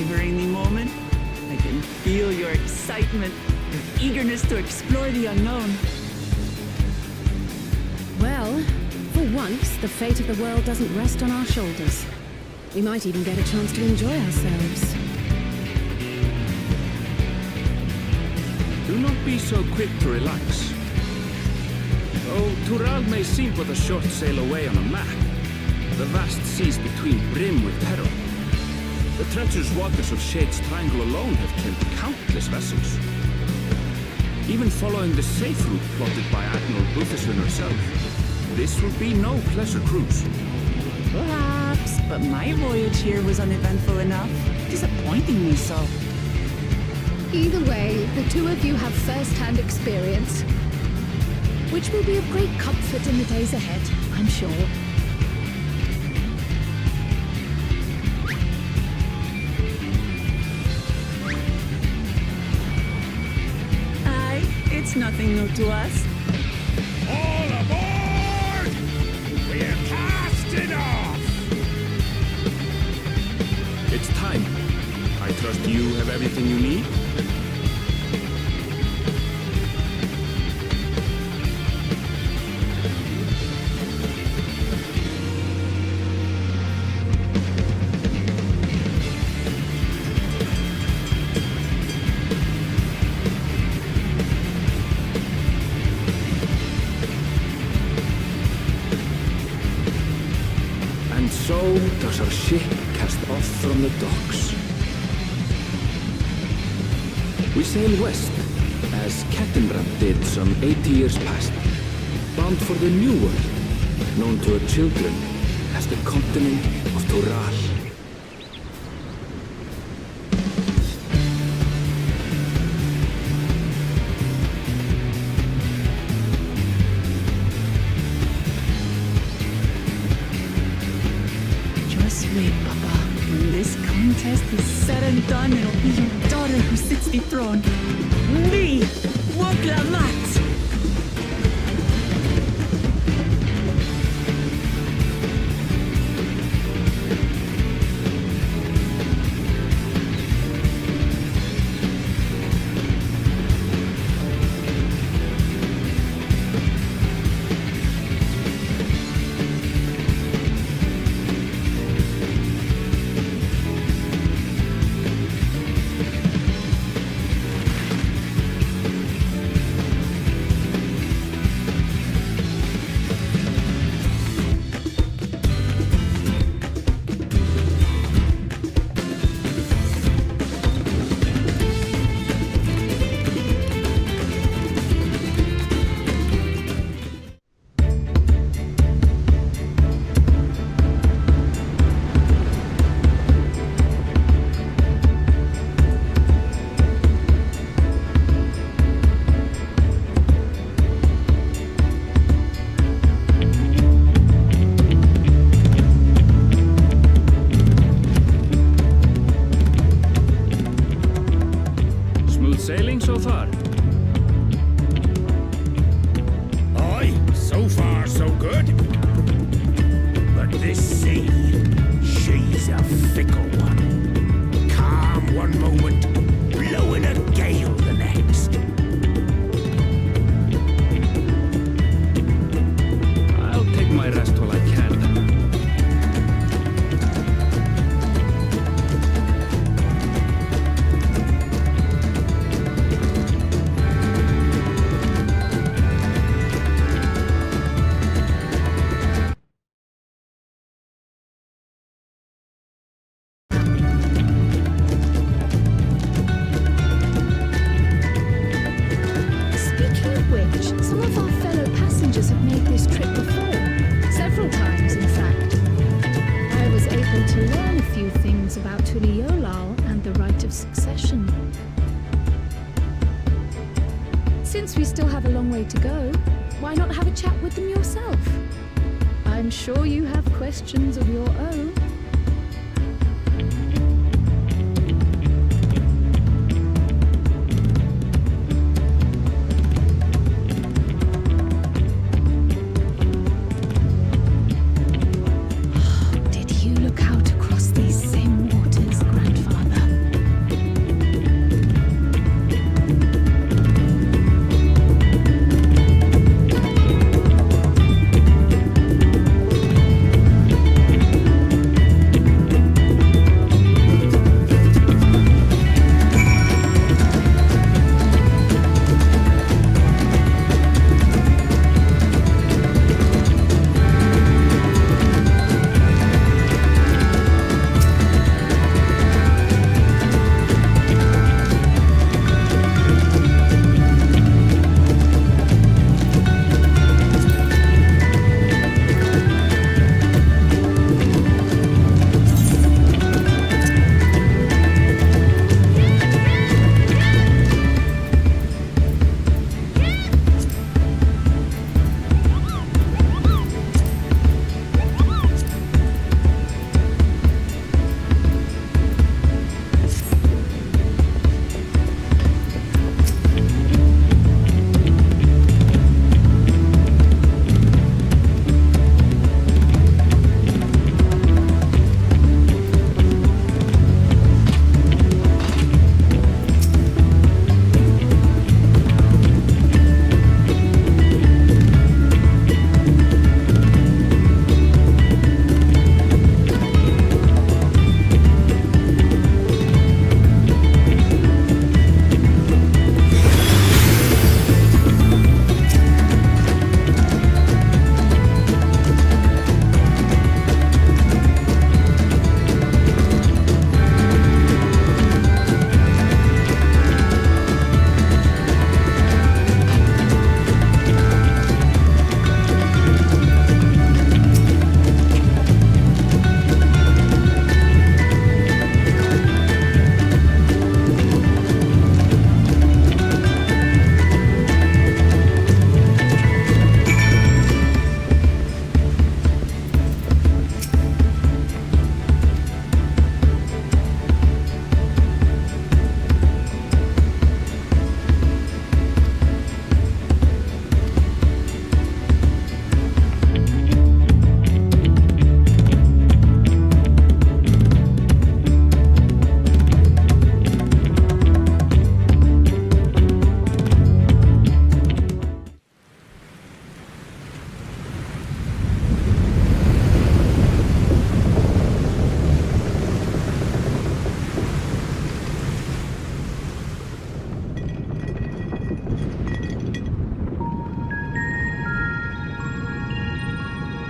savoring the moment. I can feel your excitement, your eagerness to explore the unknown. Well, for once, the fate of the world doesn't rest on our shoulders. We might even get a chance to enjoy ourselves. Do not be so quick to relax. Though Tural may seem but a short sail away on a map, the vast seas between brim with peril. The treacherous waters of Shade's Triangle alone have killed countless vessels. Even following the safe route plotted by Admiral Butherson herself, this will be no pleasure cruise. Perhaps, but my voyage here was uneventful enough, disappointing me so. Either way, the two of you have first-hand experience, which will be of great comfort in the days ahead, I'm sure. Aye, it's nothing new to us. All aboard! We're casting off! It's time. I trust you have everything you need? And so does our ship cast off from the docks. We sail west, as Kettenrad did some 80 years past, bound for the New World, known to her children as the continent of Tural. Just wait, Papa. When this contest is said and done, it'll be your daughter who sits the throne. Me, Woklamat! Sailing so far? Aye, so far so good. But this sea, she's a fickle one. Calm one moment, blowing a gale the next. I'll take my rest while I can. Some of our fellow passengers have made this trip before. Several times, in fact. I was able to learn a few things about Tuliolal and the right of succession. Since we still have a long way to go, why not have a chat with them yourself? I'm sure you have questions of your own. Did you look out across these same waters, Grandfather?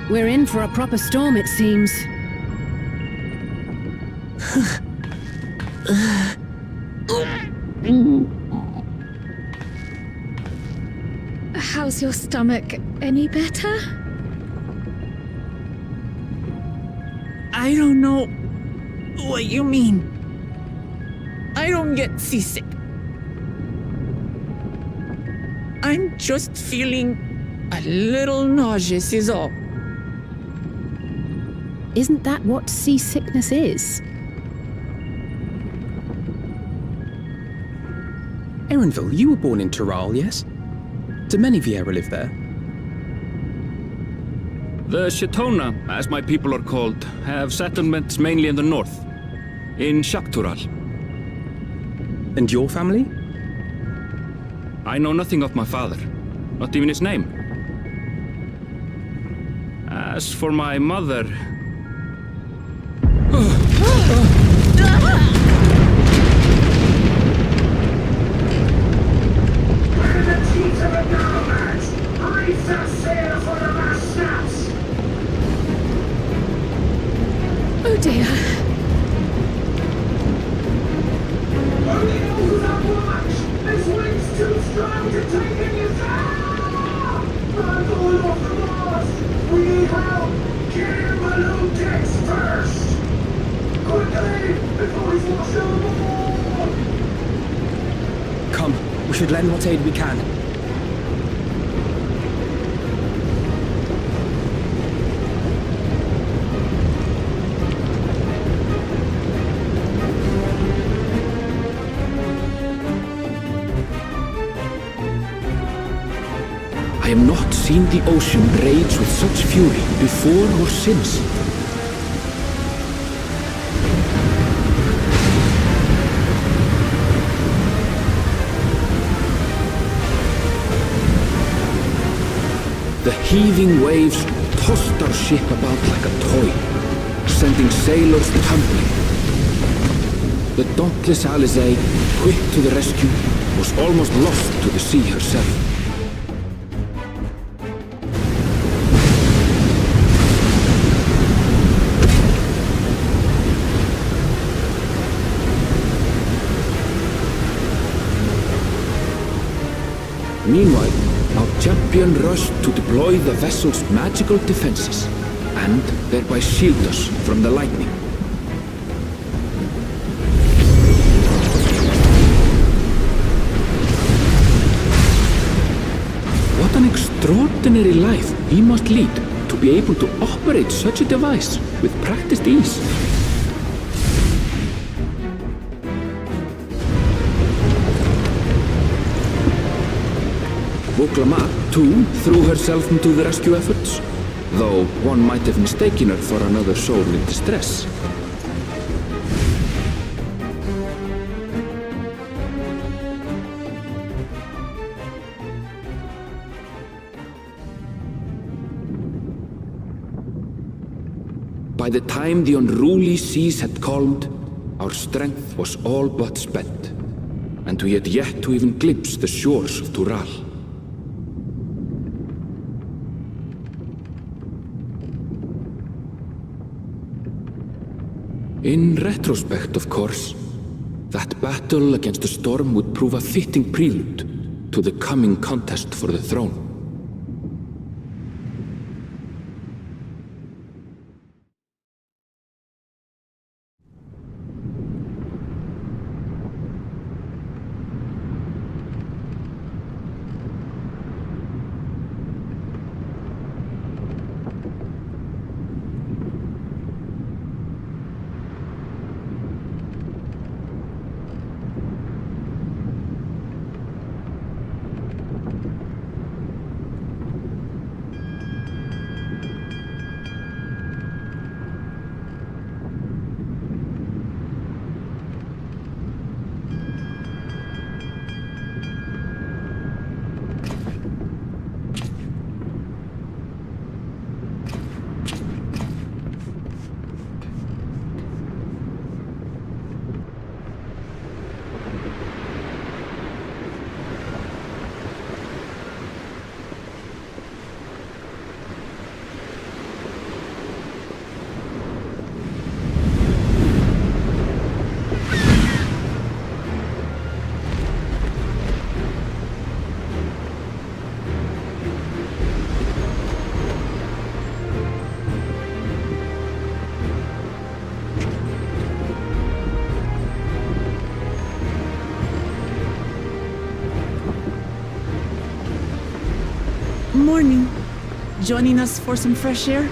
We're in for a proper storm, it seems. How's your stomach? Any better? I don't know what you mean. I don't get seasick. I'm just feeling a little nauseous is all. Isn't that what seasickness is? Erenville, you were born in Tural, yes? Do many Viera live there? The Shatona, as my people are called, have settlements mainly in the north, in Shaktural. And your family? I know nothing of my father, not even his name. As for my mother... Oh dear. This wind's too strong to take any sound! I'm going off the mast! We need help! Get him below decks first! Quickly! Before he's washed overboard! Come, we should lend what aid we can. I have not seen the ocean rage with such fury before or since. The heaving waves tossed our ship about like a toy, sending sailors tumbling. The dauntless Alizé, quick to the rescue, was almost lost to the sea herself. Meanwhile, our champion rushed to deploy the vessel's magical defenses, and thereby shield us from the lightning. What an extraordinary life he must lead to be able to operate such a device with practiced ease. Woklama, too, threw herself into the rescue efforts, though one might have mistaken her for another soul in distress. By the time the unruly seas had calmed, our strength was all but spent, and we had yet to even glimpse the shores of Tural. In retrospect, of course, that battle against the storm would prove a fitting prelude to the coming contest for the throne. morning. Joining us for some fresh air?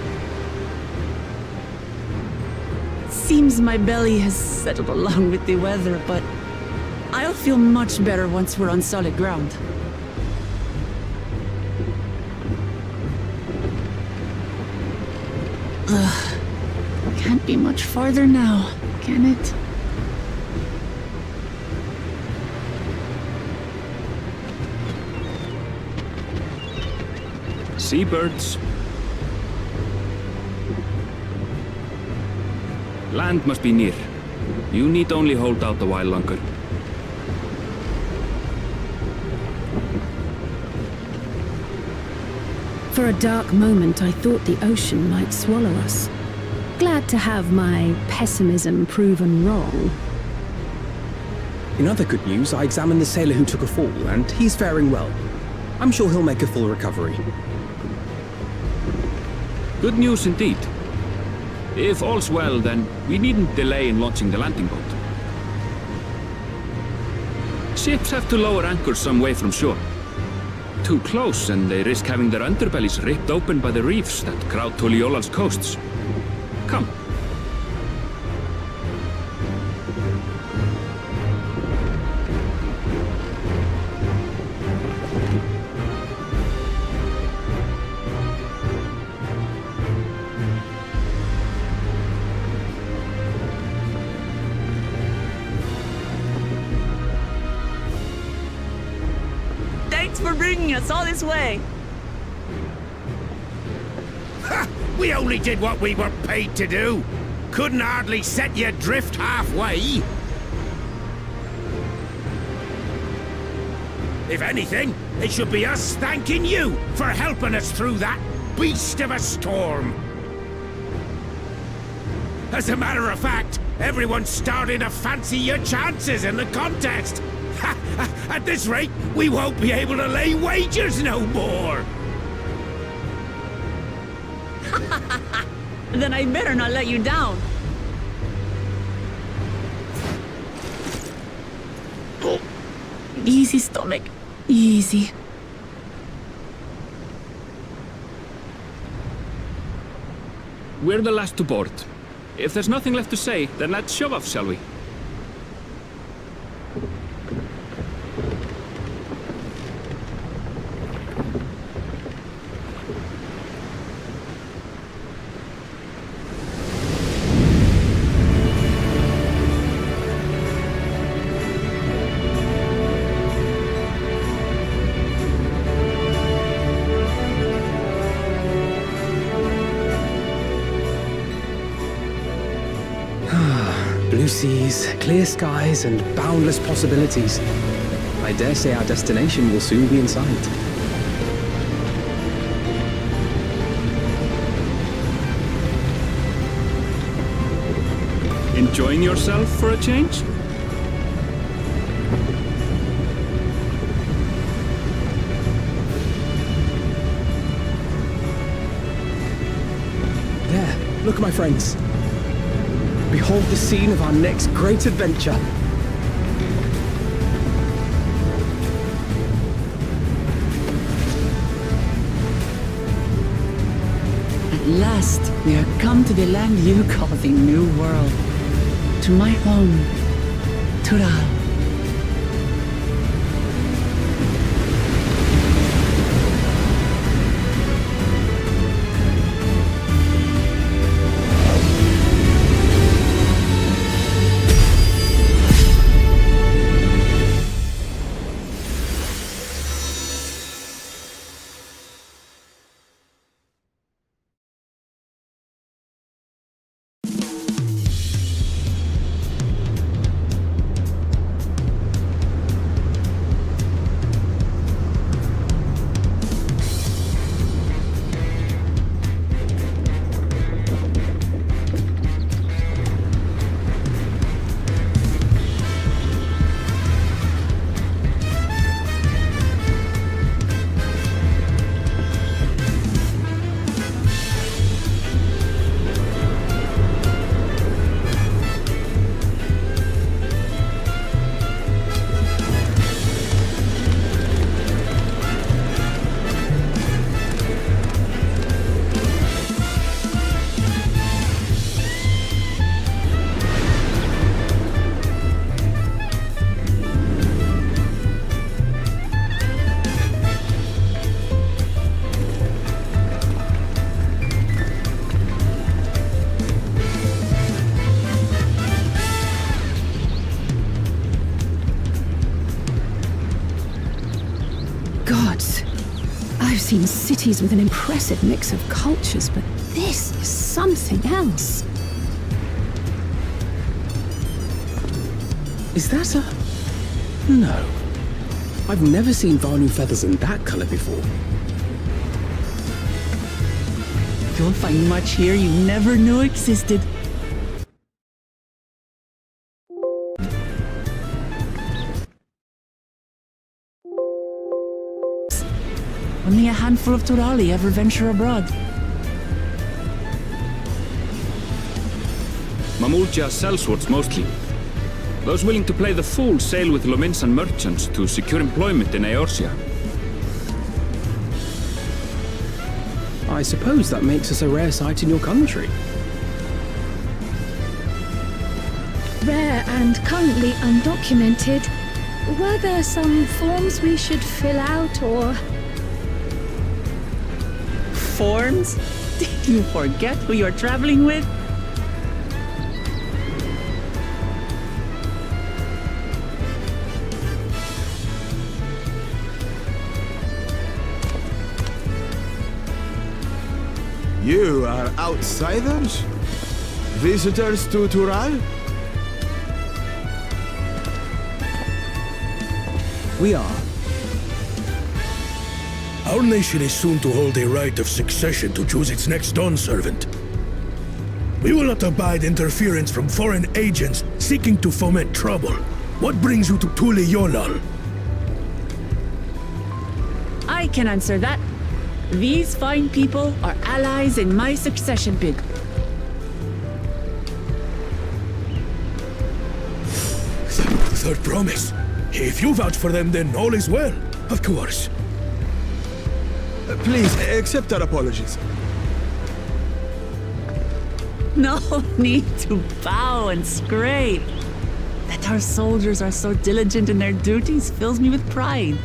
Seems my belly has settled along with the weather, but I'll feel much better once we're on solid ground. Ugh. Can't be much farther now, can it? Seabirds. Land must be near. You need only hold out a while longer. For a dark moment, I thought the ocean might swallow us. Glad to have my pessimism proven wrong. In other good news, I examined the sailor who took a fall, and he's faring well. I'm sure he'll make a full recovery. Good news indeed. If all's well, then we needn't delay in launching the landing boat. Ships have to lower anchors some way from shore. Too close, and they risk having their underbellies ripped open by the reefs that crowd Tuliola's coasts. Come. Thanks for bringing us all this way. Ha! We only did what we were paid to do. Couldn't hardly set you adrift halfway. If anything, it should be us thanking you for helping us through that beast of a storm. As a matter of fact, everyone's starting to fancy your chances in the contest. At this rate, we won't be able to lay wagers no more. Then I better not let you down. Oh. Easy, stomach. Easy. We're the last to board. If there's nothing left to say, then let's shove off, shall we? Blue seas, clear skies, and boundless possibilities. I dare say our destination will soon be in sight. Enjoying yourself for a change? There, look, my friends. Behold the scene of our next great adventure. At last, we are come to the land you call the New World. To my home, Tural. gods. I've seen cities with an impressive mix of cultures, but this is something else. Is that a... No. I've never seen Vanu feathers in that color before. You'll find much here you never knew existed. Only a handful of Turali ever venture abroad. Mamulja sellswords mostly. Those willing to play the fool sail with Lominsan merchants to secure employment in Eorzea. I suppose that makes us a rare sight in your country. Rare and currently undocumented. Were there some forms we should fill out or... Forms? Did you forget who you're traveling with? You are outsiders? Visitors to Tural? We are. Our nation is soon to hold a right of succession to choose its next Dawn servant. We will not abide interference from foreign agents seeking to foment trouble. What brings you to Tule Yolal? I can answer that. These fine people are allies in my succession bid. Third promise. If you vouch for them, then all is well. Of course. Please, accept our apologies. No need to bow and scrape. That our soldiers are so diligent in their duties fills me with pride.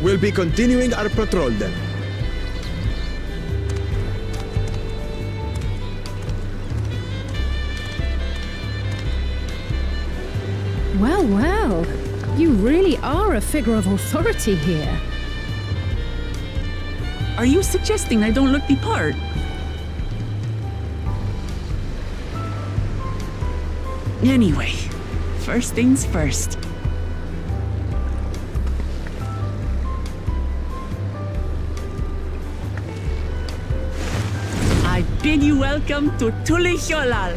We'll be continuing our patrol then. Well, well. You really are a figure of authority here. Are you suggesting I don't look the part? Anyway, first things first. I bid you welcome to Tule Yolal.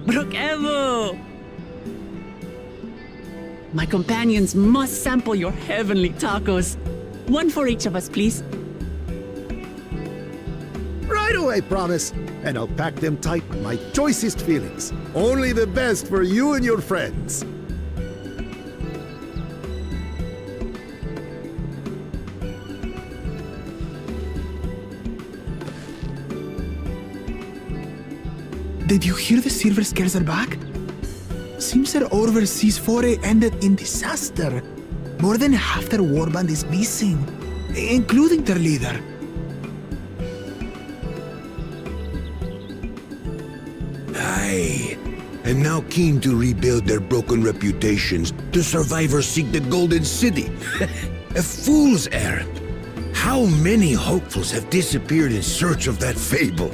Brook Evo! My companions must sample your heavenly tacos. One for each of us, please. Right away, promise. And I'll pack them tight with my choicest feelings. Only the best for you and your friends. Did you hear the Silver Scares are back? Seems their overseas foray ended in disaster. More than half their warband is missing, including their leader. Aye. And now keen to rebuild their broken reputations, the survivors seek the Golden City. A fool's errand. How many hopefuls have disappeared in search of that fable?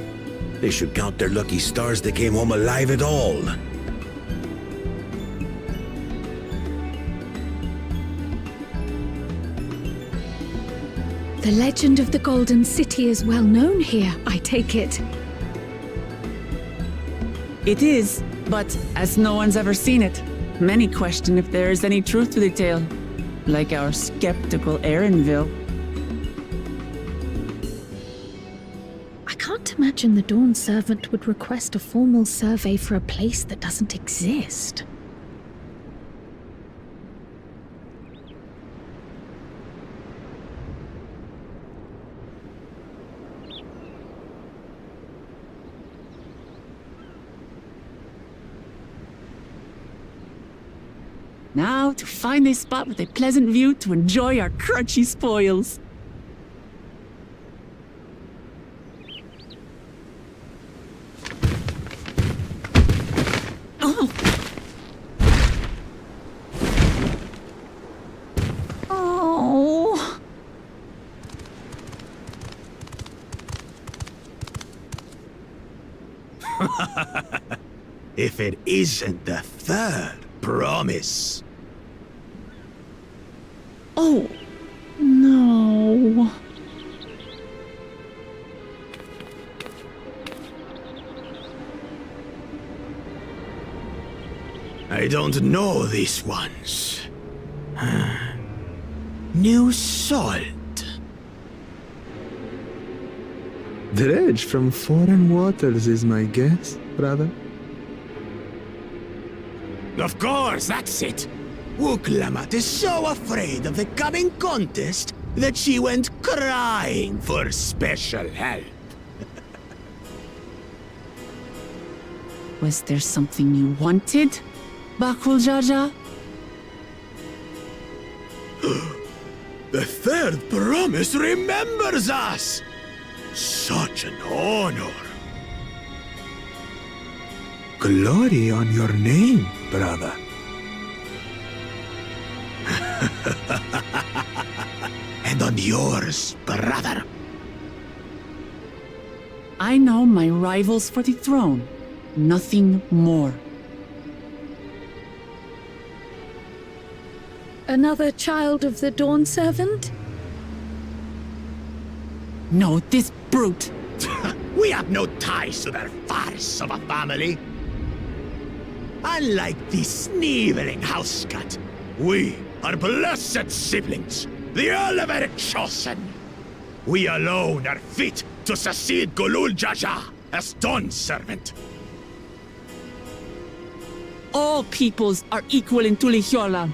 They should count their lucky stars they came home alive at all. The legend of the Golden City is well known here, I take it. It is, but as no one's ever seen it, many question if there is any truth to the tale. Like our skeptical Erinville. I can't imagine the Dawn Servant would request a formal survey for a place that doesn't exist. Now to find a spot with a pleasant view to enjoy our crunchy spoils. Oh! Oh! If it isn't the third promise. Oh! No! I don't know these ones. New salt. Dredge from foreign waters is my guess, brother. Of course, that's it. Wuklamat is so afraid of the coming contest that she went crying for special help. Was there something you wanted, Bakul Jaja? The third promise remembers us! Such an honor. Glory on your name, brother. And on yours, brother. I know my rivals for the throne. Nothing more. Another child of the Dawn Servant? No, this brute. We have no ties to their farce of a family. Unlike the sneevling housecut, we are blessed siblings, the elevated chosen. We alone are fit to succeed Golul Jaja as Dawn Servant. All peoples are equal in Tulihiola.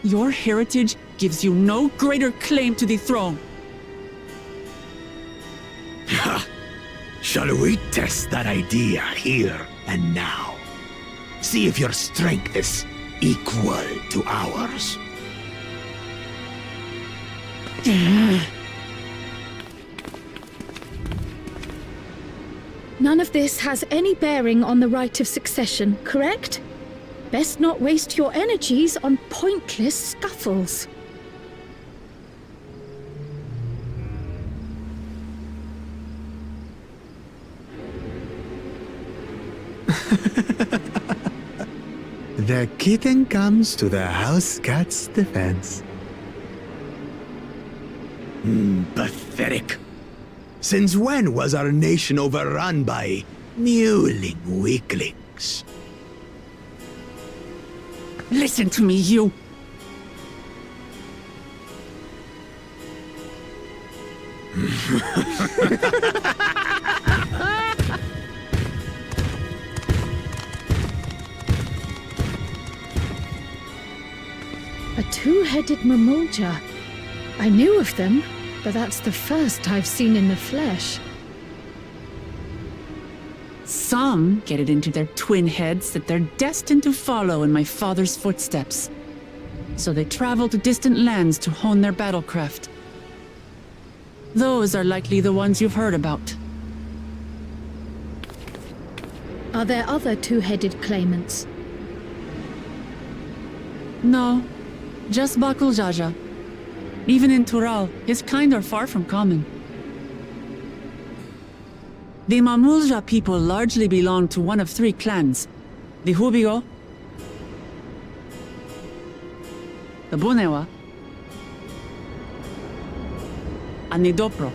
Your heritage gives you no greater claim to the throne. Ha! Shall we test that idea here and now? See if your strength is equal to ours. None of this has any bearing on the right of succession, correct? Best not waste your energies on pointless scuffles. The kitten comes to the house cat's defense. Pathetic. Since when was our nation overrun by mewling weaklings? Listen to me, you. A two-headed Mamulja. I knew of them, but that's the first I've seen in the flesh. Some get it into their twin heads that they're destined to follow in my father's footsteps. So they travel to distant lands to hone their battlecraft. Those are likely the ones you've heard about. Are there other two-headed claimants? No, just Bakul Jaja. Even in Tural, his kind are far from common. The Mamulja people largely belong to one of three clans. The Hubigo, the Bunewa, and the Dopro.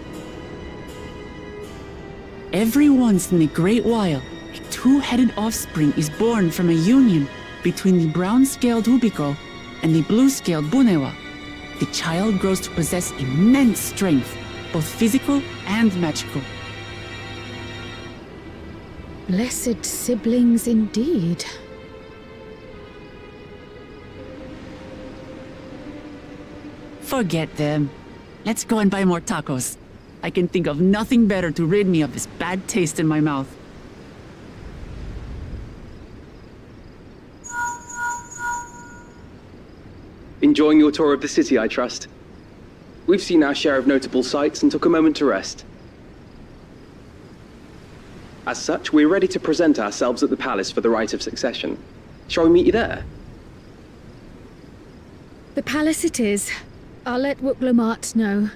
Every once in a great while, a two-headed offspring is born from a union between the brown-scaled Hubigo and the blue-scaled Bunewa. The child grows to possess immense strength, both physical and magical. Blessed siblings indeed. Forget them. Let's go and buy more tacos. I can think of nothing better to rid me of this bad taste in my mouth. Enjoying your tour of the city, I trust. We've seen our share of notable sights and took a moment to rest. As such, we're ready to present ourselves at the palace for the rite of succession. Shall we meet you there? The palace it is. I'll let Wuklamart know.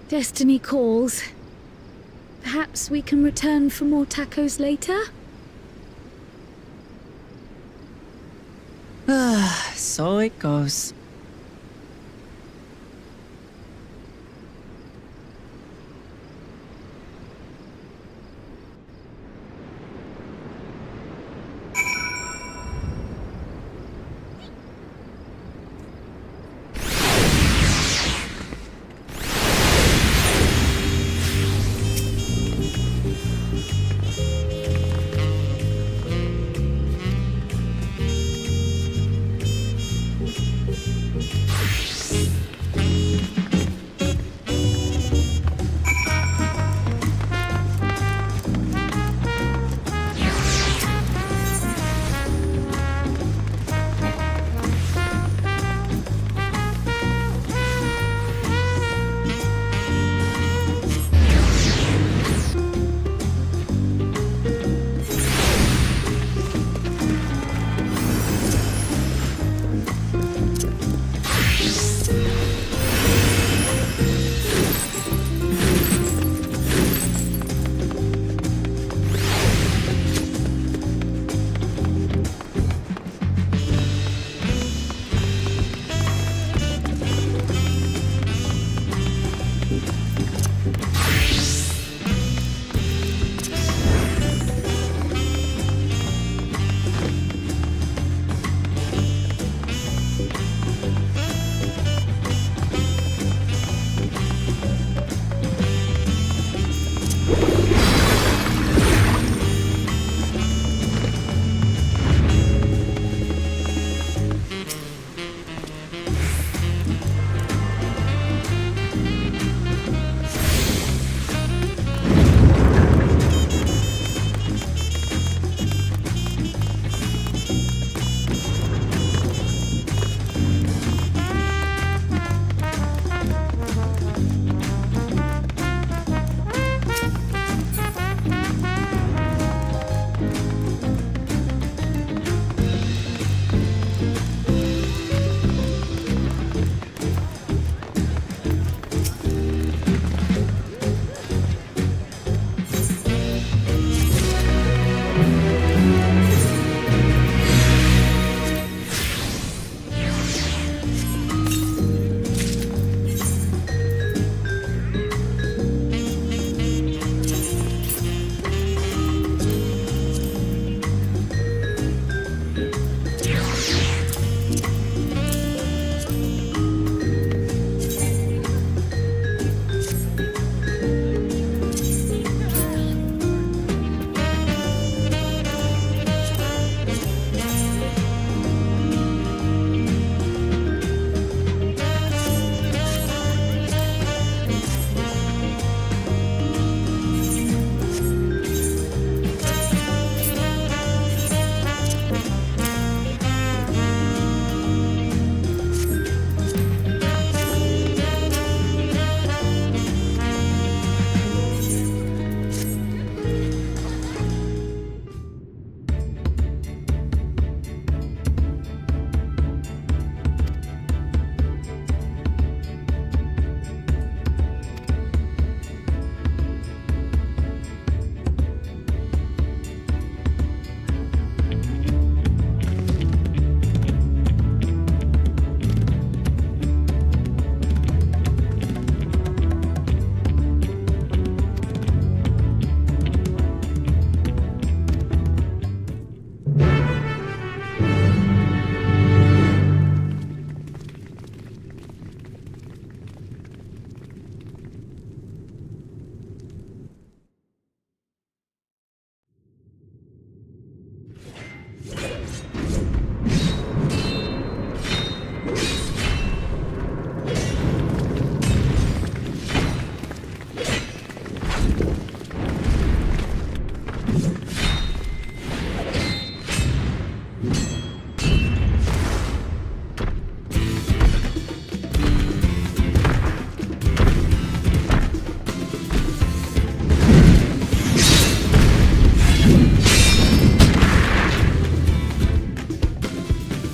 Destiny calls. Perhaps we can return for more tacos later? So it goes.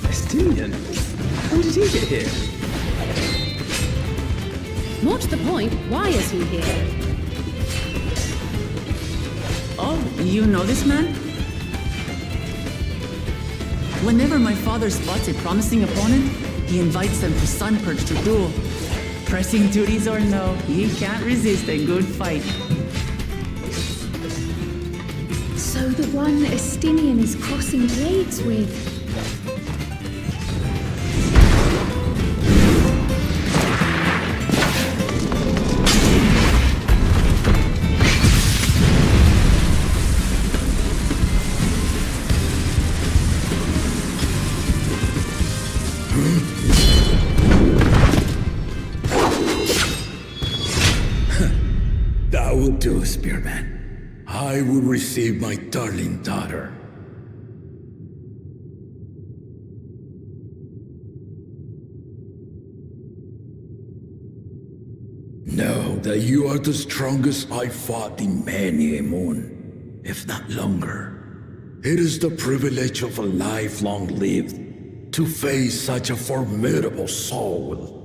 Estinian? How did he get here? More to the point, why is he here? Oh, you know this man? Whenever my father spots a promising opponent, he invites them to Sunperch to duel. Pressing duties or no, he can't resist a good fight. So the one Estinian is crossing blades with. That will do, Spearman. I will receive my darling daughter. Know that you are the strongest I fought in many a moon, if not longer. It is the privilege of a life long lived to face such a formidable soul.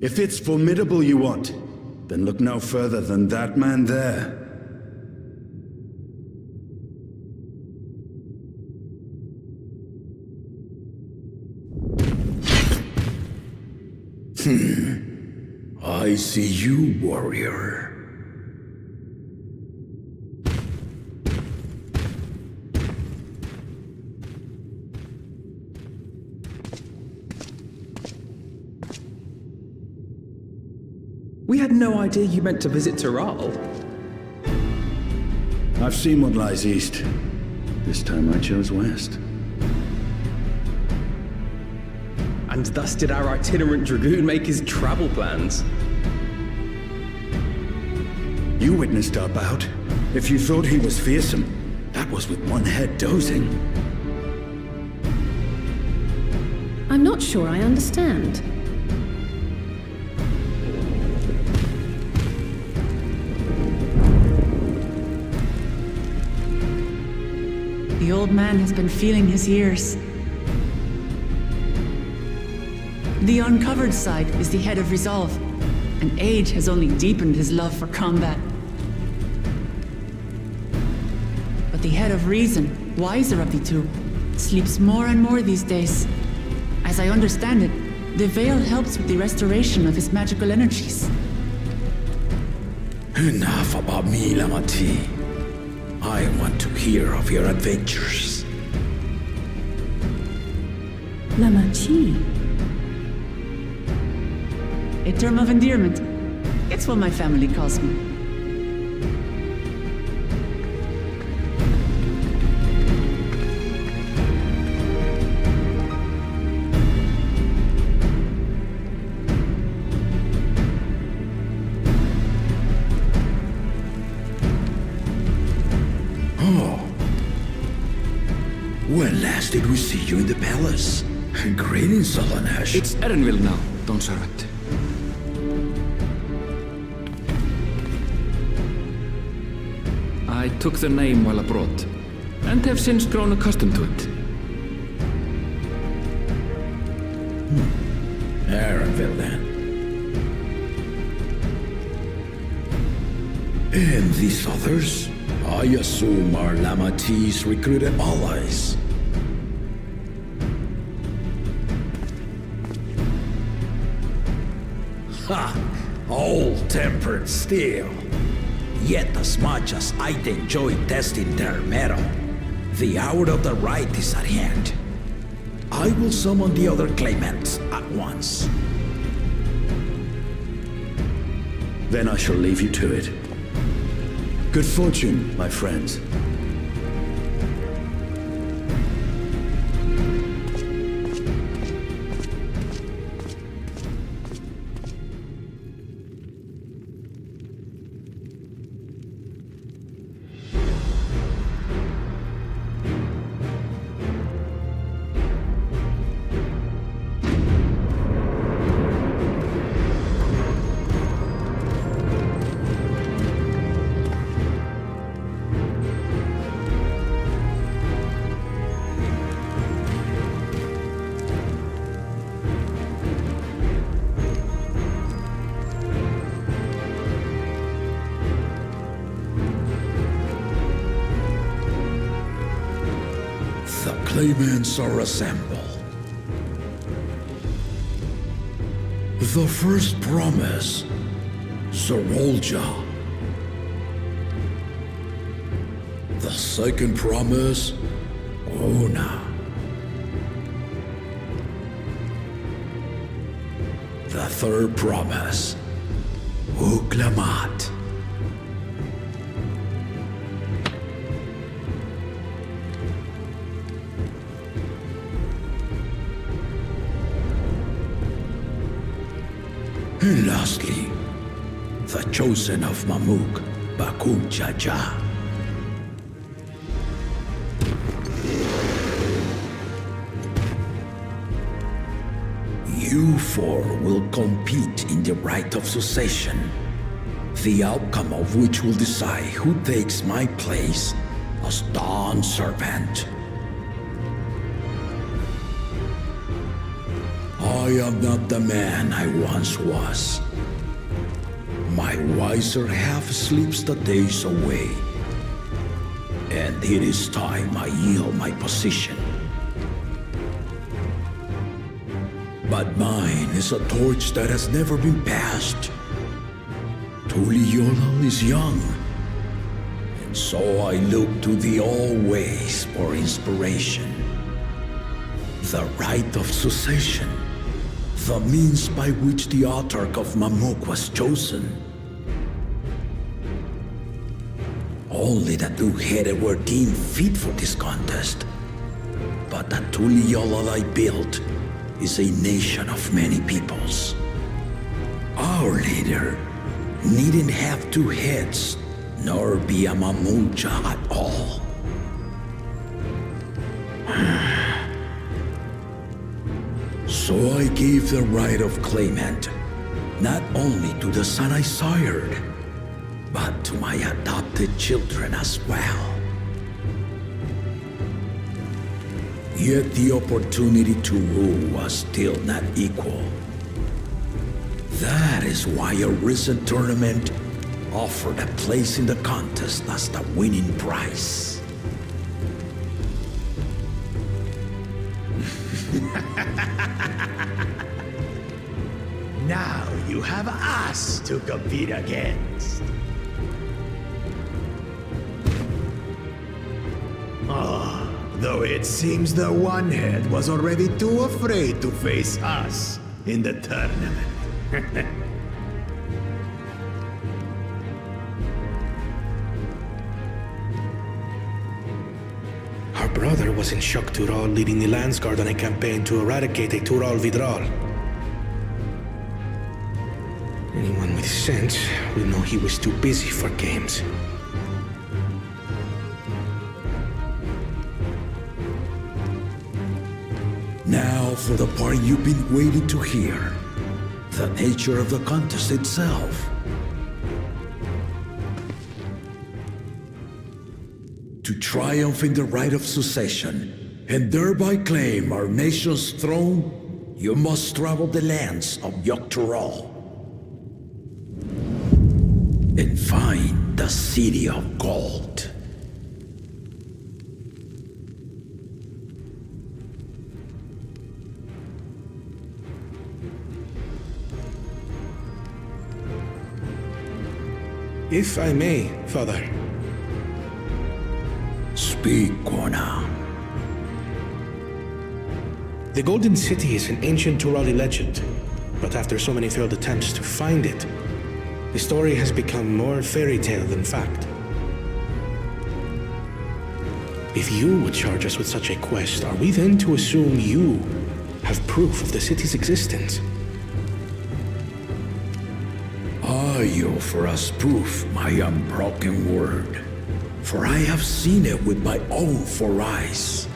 If it's formidable you want, then look no further than that man there. I see you, warrior. We had no idea you meant to visit Tyrrell. I've seen what lies east. This time I chose west. And thus did our itinerant dragoon make his travel plans. You witnessed our bout. If you thought he was fearsome, that was with one head dozing. I'm not sure I understand. The old man has been feeling his years. The uncovered side is the head of resolve, and age has only deepened his love for combat. But the head of reason, wiser of the two, sleeps more and more these days. As I understand it, the veil helps with the restoration of his magical energies. Enough about me, Lamati. I want to hear of your adventures. Lamachi. A term of endearment. It's what my family calls me. When last did we see you in the palace? Greetings, Solanesh. It's Erenville now, Dawntrail. I took the name while abroad, and have since grown accustomed to it. Erenville, then. And these others? I assume are Lamati's recruited allies. Ha! Old-tempered still. Yet as much as I'd enjoy testing their mettle, the hour of the right is at hand. I will summon the other claimants at once. Then I shall leave you to it. Good fortune, my friends. claimants are assembled. The first promise, Sorolja. The second promise, Ona. The third promise, Uklamat. And lastly, the chosen of Mamuk, Baku Jaja. You four will compete in the rite of succession, the outcome of which will decide who takes my place as Dawn Servant. I am not the man I once was. My wiser half sleeps the days away, and it is time I yield my position. But mine is a torch that has never been passed. Tuliyola is young, and so I look to the always for inspiration. The rite of succession, the means by which the autarch of Mamuk was chosen. Only the two-headed were deemed fit for this contest. But the Tuliyola I built is a nation of many peoples. Our leader needn't have two heads, nor be a Mamulja at all. So I gave the right of claimant, not only to the son I sired, but to my adopted children as well. Yet the opportunity to rule was still not equal. That is why a recent tournament offered a place in the contest as the winning prize. Now you have us to compete against. Though it seems the one-head was already too afraid to face us in the tournament. Our brother was in Shock Tural leading the Landsguard on a campaign to eradicate a Tural Vidral. Anyone with sense will know he was too busy for games. Now for the part you've been waiting to hear. The nature of the contest itself. To triumph in the rite of succession, and thereby claim our nation's throne, you must travel the lands of Yogg-Tural and find the City of Gold. If I may, Father. Speak, Kona. The Golden City is an ancient Turali legend, but after so many failed attempts to find it, the story has become more fairy tale than fact. If you would charge us with such a quest, are we then to assume you have proof of the city's existence? I offer as proof my unbroken word, for I have seen it with my own four eyes.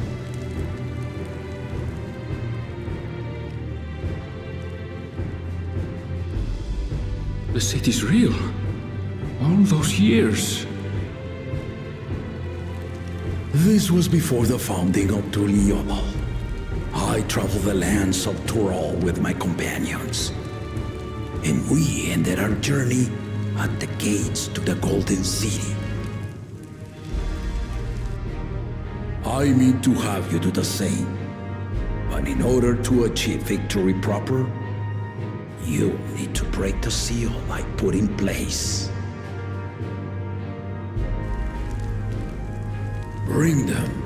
The city's real. All those years. This was before the founding of Tuliyola. I traveled the lands of Tural with my companions, and we ended our journey at the gates to the Golden City. I mean to have you do the same. But in order to achieve victory proper, you need to break the seal I put in place. Bring them.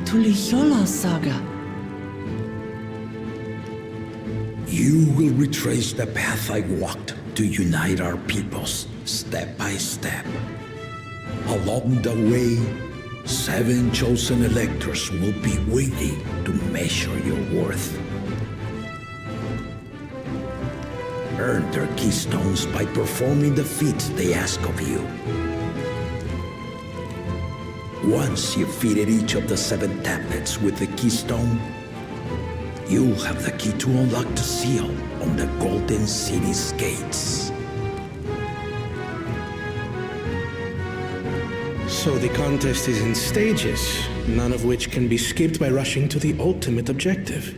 Tuliyola saga. You will retrace the path I walked to unite our peoples, step by step. Along the way, 7 chosen electors will be waiting to measure your worth. Earn their keystones by performing the feats they ask of you. Once you've fitted each of the 7 tablets with the keystone, you'll have the key to unlock the seal on the Golden City's gates. So the contest is in stages, none of which can be skipped by rushing to the ultimate objective.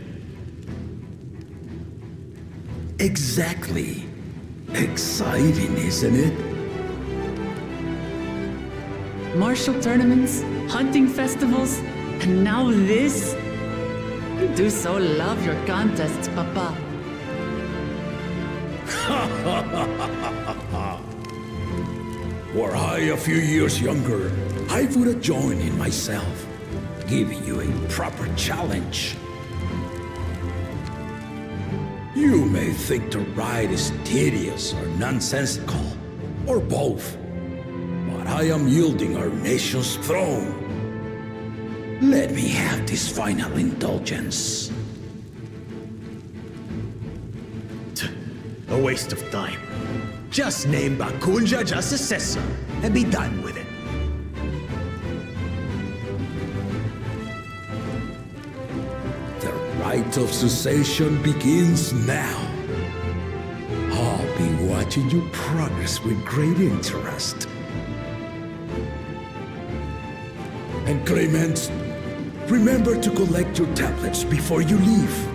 Exactly. Exciting, isn't it? Martial tournaments, hunting festivals, and now this? You do so love your contests, Papa. Were I a few years younger, I would have joined in myself, giving you a proper challenge. You may think the ride is tedious or nonsensical, or both. But I am yielding our nation's throne. Let me have this final indulgence. A waste of time. Just name Bakunja as successor and be done with it. The rite of succession begins now. I'll be watching you progress with great interest. And Clemens, remember to collect your tablets before you leave.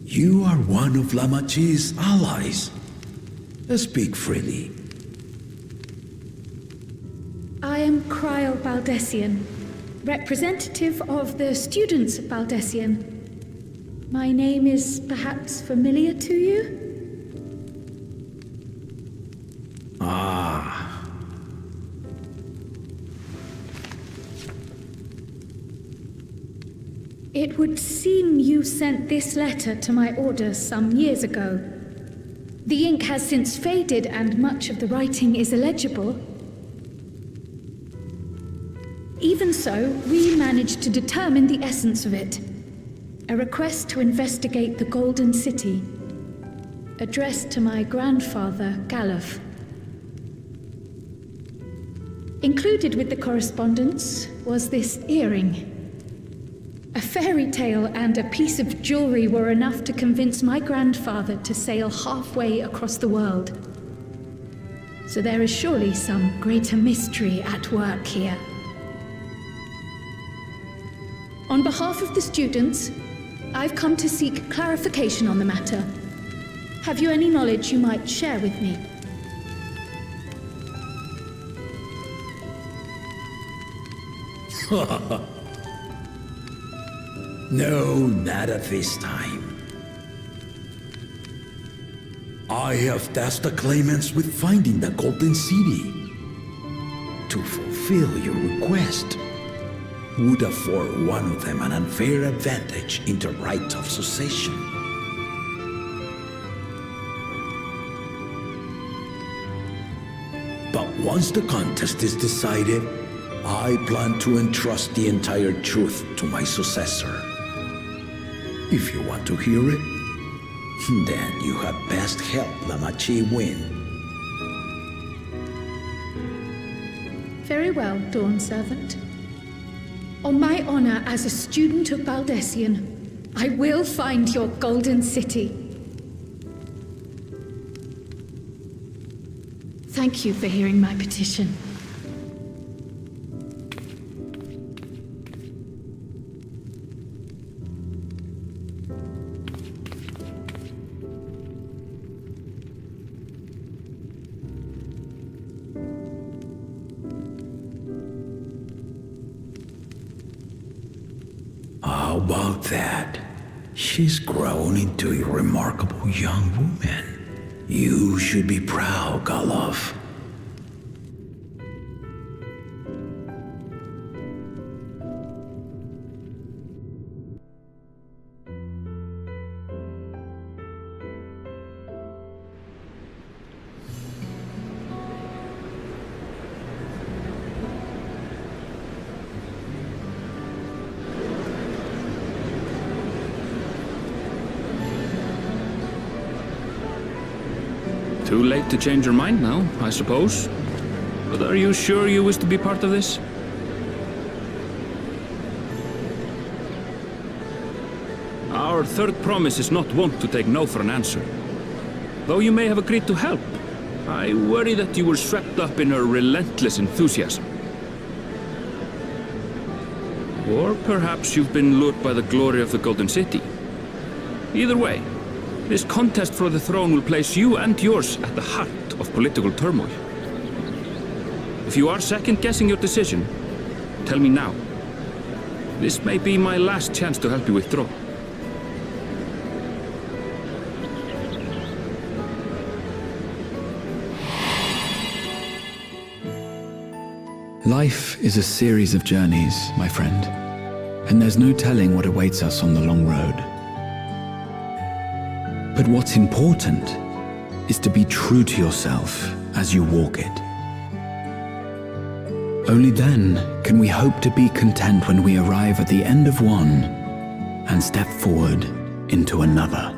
You are one of Lamachi's allies. Speak freely. I am Cryle Baldessian, representative of the students of Baldessian. My name is perhaps familiar to you? Ah. It would seem you sent this letter to my order some years ago. The ink has since faded and much of the writing is illegible. Even so, we managed to determine the essence of it. A request to investigate the Golden City, addressed to my grandfather, Galuf. Included with the correspondence was this earring. A fairy tale and a piece of jewelry were enough to convince my grandfather to sail halfway across the world. So there is surely some greater mystery at work here. On behalf of the students, I've come to seek clarification on the matter. Have you any knowledge you might share with me? No, not at this time. I have tasked the claimants with finding the Golden City. To fulfill your request would afford one of them an unfair advantage in the right of succession. But once the contest is decided, I plan to entrust the entire truth to my successor. If you want to hear it, then you had best help Lamachi win. Very well, Dawn Servant. On my honor as a student of Baldessian, I will find your Golden City. Thank you for hearing my petition. How about that? She's grown into a remarkable young woman. You should be proud, Galov. Too late to change your mind now, I suppose. But are you sure you wish to be part of this? Our third promise is not wont to take no for an answer. Though you may have agreed to help, I worry that you were swept up in her relentless enthusiasm. Or perhaps you've been lured by the glory of the Golden City. Either way, this contest for the throne will place you and yours at the heart of political turmoil. If you are second-guessing your decision, tell me now. This may be my last chance to help you withdraw. Life is a series of journeys, my friend, and there's no telling what awaits us on the long road. But what's important is to be true to yourself as you walk it. Only then can we hope to be content when we arrive at the end of one and step forward into another.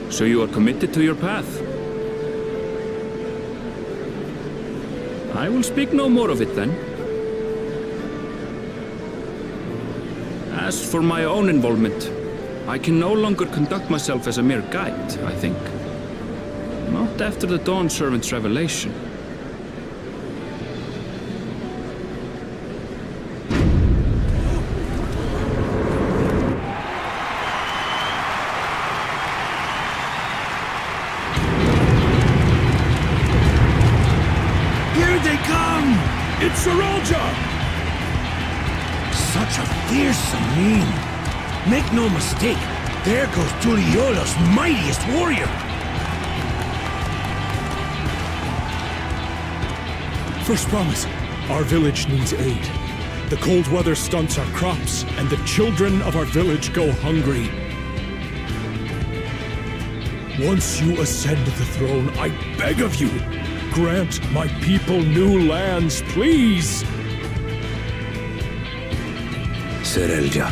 So you are committed to your path? I will speak no more of it then. As for my own involvement, I can no longer conduct myself as a mere guide, I think. Not after the Dawn Servant's revelation. It's Saralja! Such a fearsome name. Make no mistake, there goes Tuliola's mightiest warrior. First promise, our village needs aid. The cold weather stunts our crops, and the children of our village go hungry. Once you ascend the throne, I beg of you, grant my people new lands, please! Saralja.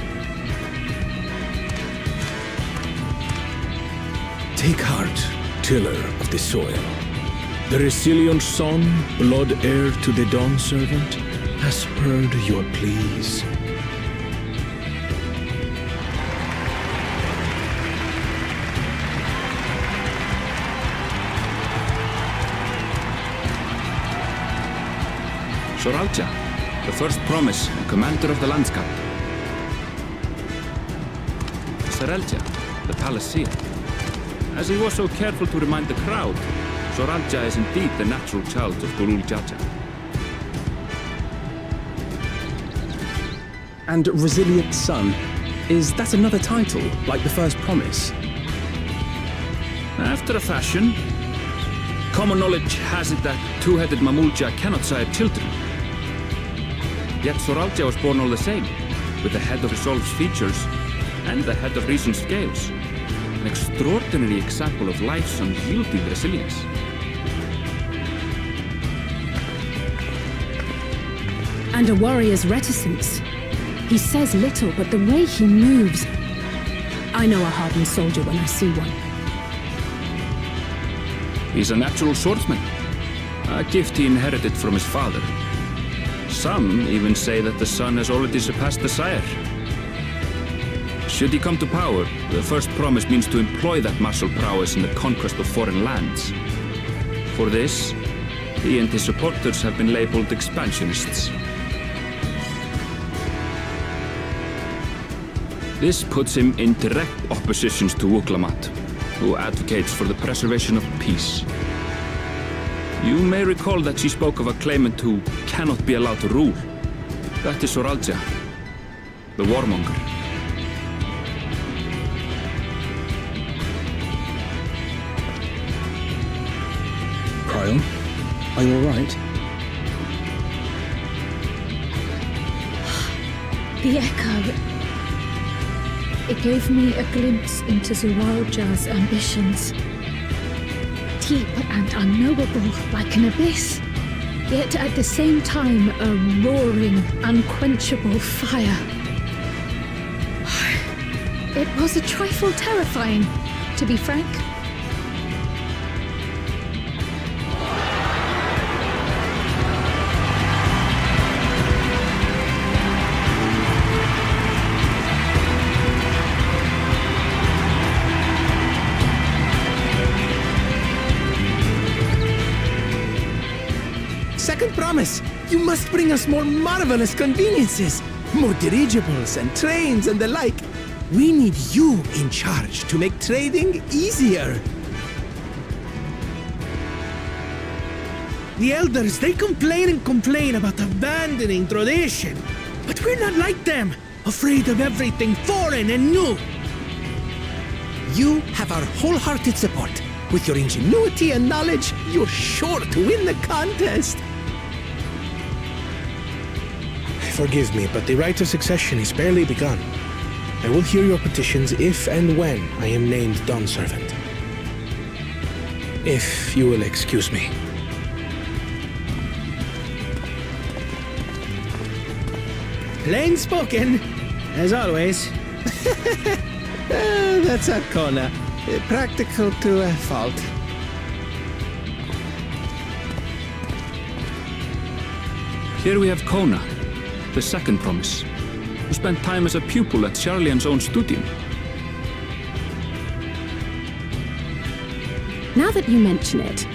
Take heart, tiller of the soil. The resilient son, blood heir to the Dawn Servant, has heard your pleas. Soralja, the first promise and commander of the Landskap. Sarelja, the palace seer. As he was so careful to remind the crowd, Soralja is indeed the natural child of Gurul Jaja. And Resilient Son, is that another title, like the first promise? After a fashion, common knowledge has it that two-headed Mamulja cannot sire children. Yet Soralja was born all the same, with the head of Resolve's features and the head of Reason's scales. An extraordinary example of life's unyielding resilience. And a warrior's reticence. He says little, but the way he moves... I know a hardened soldier when I see one. He's a natural swordsman, a gift he inherited from his father. Some even say that the son has already surpassed the sire. Should he come to power, the first promise means to employ that martial prowess in the conquest of foreign lands. For this, he and his supporters have been labeled expansionists. This puts him in direct opposition to Wuklamat, who advocates for the preservation of peace. You may recall that she spoke of a claimant who cannot be allowed to rule. That is Soralja, the warmonger. Cryon, are you alright? The echo. It gave me a glimpse into Zoralja's ambitions. Deep and unknowable, like an abyss. Yet at the same time, a roaring, unquenchable fire. It was a trifle terrifying, to be frank. Second promise, you must bring us more marvelous conveniences. More dirigibles and trains and the like. We need you in charge to make trading easier. The elders, they complain and complain about abandoning tradition. But we're not like them, afraid of everything foreign and new. You have our wholehearted support. With your ingenuity and knowledge, you're sure to win the contest. Forgive me, but the right of succession is barely begun. I will hear your petitions if and when I am named Dawnservant. If you will excuse me. Plain spoken, as always. That's Arkona. Practical to a fault. Here we have Kona, the second promise, who spent time as a pupil at Charlian's own studio. Now that you mention it,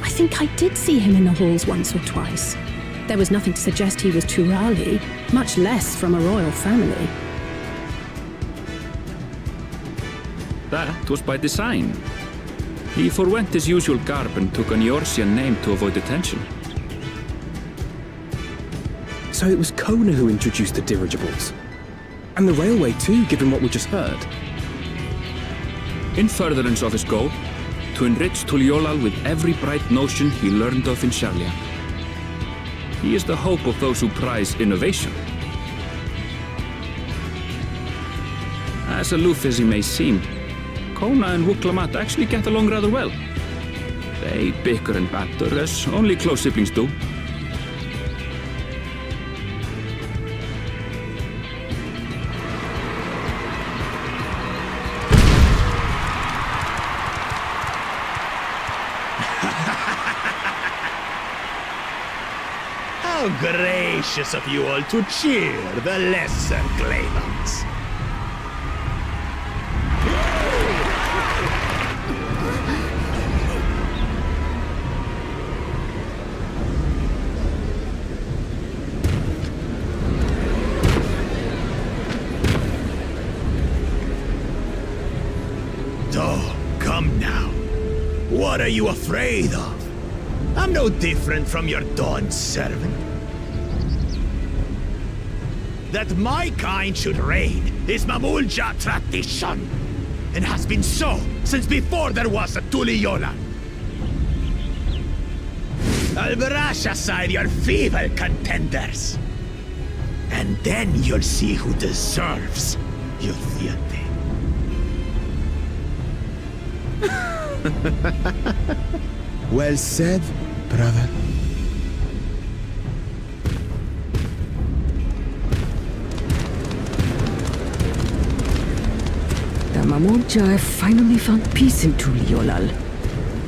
I think I did see him in the halls once or twice. There was nothing to suggest he was Turali, much less from a royal family. That was by design. He forwent his usual garb and took an Eorzean name to avoid attention. So it was Kona who introduced the dirigibles. And the railway too, given what we just heard. In furtherance of his goal, to enrich Tuliolal with every bright notion he learned of in Charlian. He is the hope of those who prize innovation. As aloof as he may seem, Kona and Wuklamat actually get along rather well. They bicker and banter as only close siblings do. How gracious of you all to cheer the lesser claimants. What are you afraid of? I'm no different from your Dawn servant. That my kind should reign is Mamulja tradition, and has been so since before there was a Tuliyola. I'll brush aside your feeble contenders, and then you'll see who deserves your deity. Well said, brother. The Mamulja have finally found peace in Tuliolal.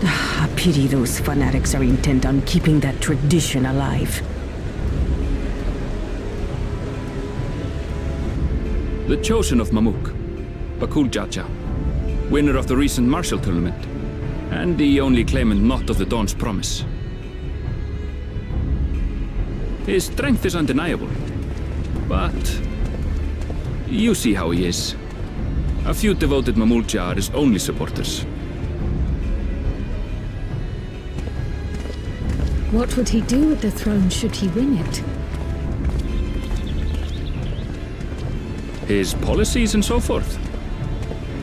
I pity those fanatics are intent on keeping that tradition alive. The chosen of Mamuk, Bakul Jaja, winner of the recent martial tournament, and the only claimant not of the Dawn's promise. His strength is undeniable, but you see how he is. A few devoted Mamulja are his only supporters. What would he do with the throne should he win it? His policies and so forth.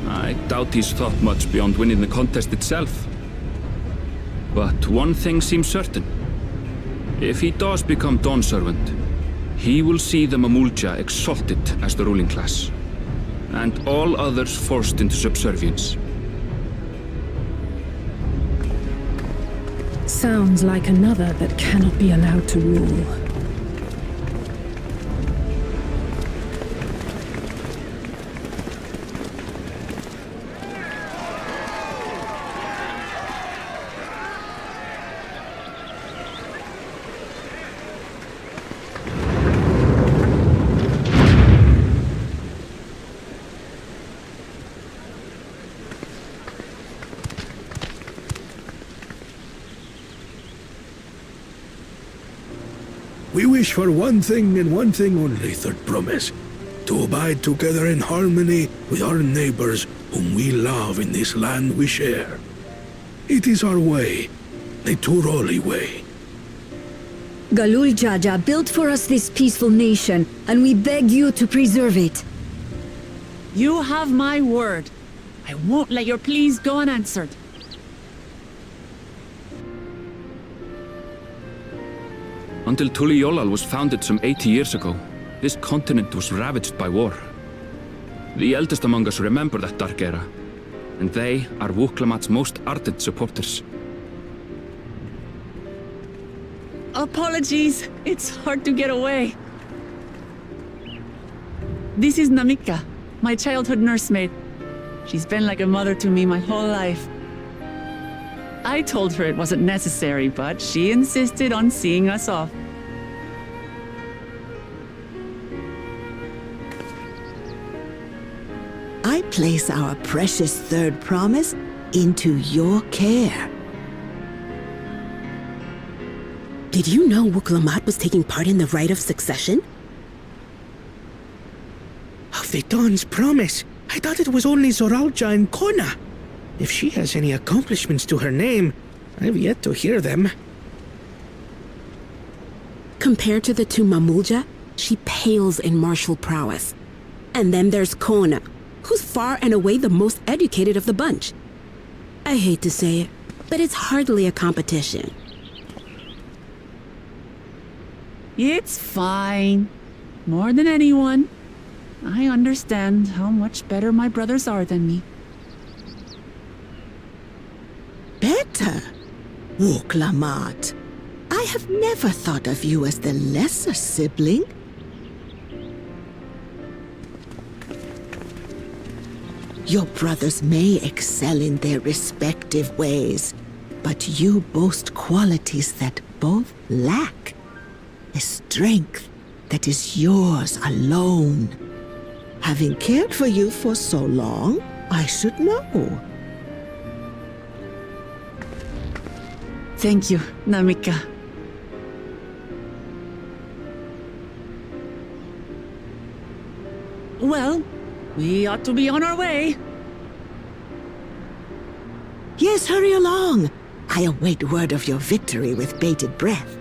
I doubt he's thought much beyond winning the contest itself. But one thing seems certain. If he does become Dawn Servant, he will see the Mamulja exalted as the ruling class, and all others forced into subservience. Sounds like another that cannot be allowed to rule. We wish for one thing and one thing only, Third Promise. To abide together in harmony with our neighbors whom we love in this land we share. It is our way, the Turoli way. Galul Jaja built for us this peaceful nation, and we beg you to preserve it. You have my word. I won't let your pleas go unanswered. Until Tuliolal was founded some 80 years ago, this continent was ravaged by war. The eldest among us remember that dark era, and they are Wuklamat's most ardent supporters. Apologies, it's hard to get away. This is Namika, my childhood nursemaid. She's been like a mother to me my whole life. I told her it wasn't necessary, but she insisted on seeing us off. I place our precious third promise into your care. Did you know Wuklamat was taking part in the rite of succession? Of the Dawn's promise, I thought it was only Zoralja and Kona. If she has any accomplishments to her name, I've yet to hear them. Compared to the two Mamulja, she pales in martial prowess. And then there's Kona, who's far and away the most educated of the bunch. I hate to say it, but it's hardly a competition. It's fine. More than anyone. I understand how much better my brothers are than me. Better? Wuklamat, I have never thought of you as the lesser sibling. Your brothers may excel in their respective ways, but you boast qualities that both lack. A strength that is yours alone. Having cared for you for so long, I should know. Thank you, Namika. Well, we ought to be on our way. Yes, hurry along. I await word of your victory with bated breath.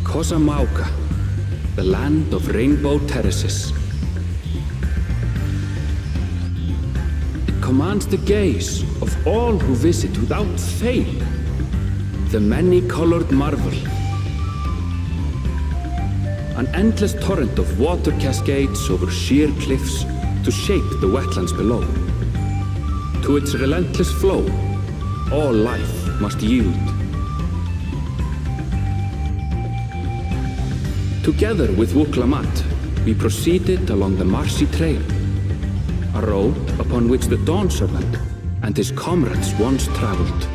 Kosamauka, the land of rainbow terraces. It commands the gaze of all who visit without fail. The many-colored marvel. An endless torrent of water cascades over sheer cliffs to shape the wetlands below. To its relentless flow, all life must yield. Together with Wuklamat, we proceeded along the marshy trail, a road upon which the Dawn Servant and his comrades once traveled.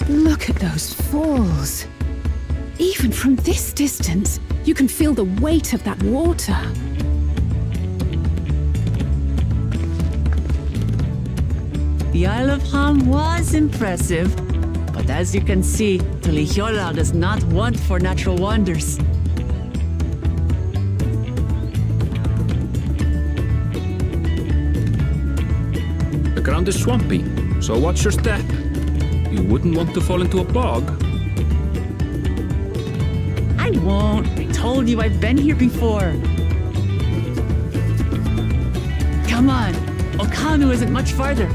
Look at those falls. Even from this distance, you can feel the weight of that water. The Isle of Ham was impressive, but as you can see, Tulihiola does not want for natural wonders. The ground is swampy, so watch your step. You wouldn't want to fall into a bog. I won't. I told you I've been here before. Come on. Okanu isn't much farther.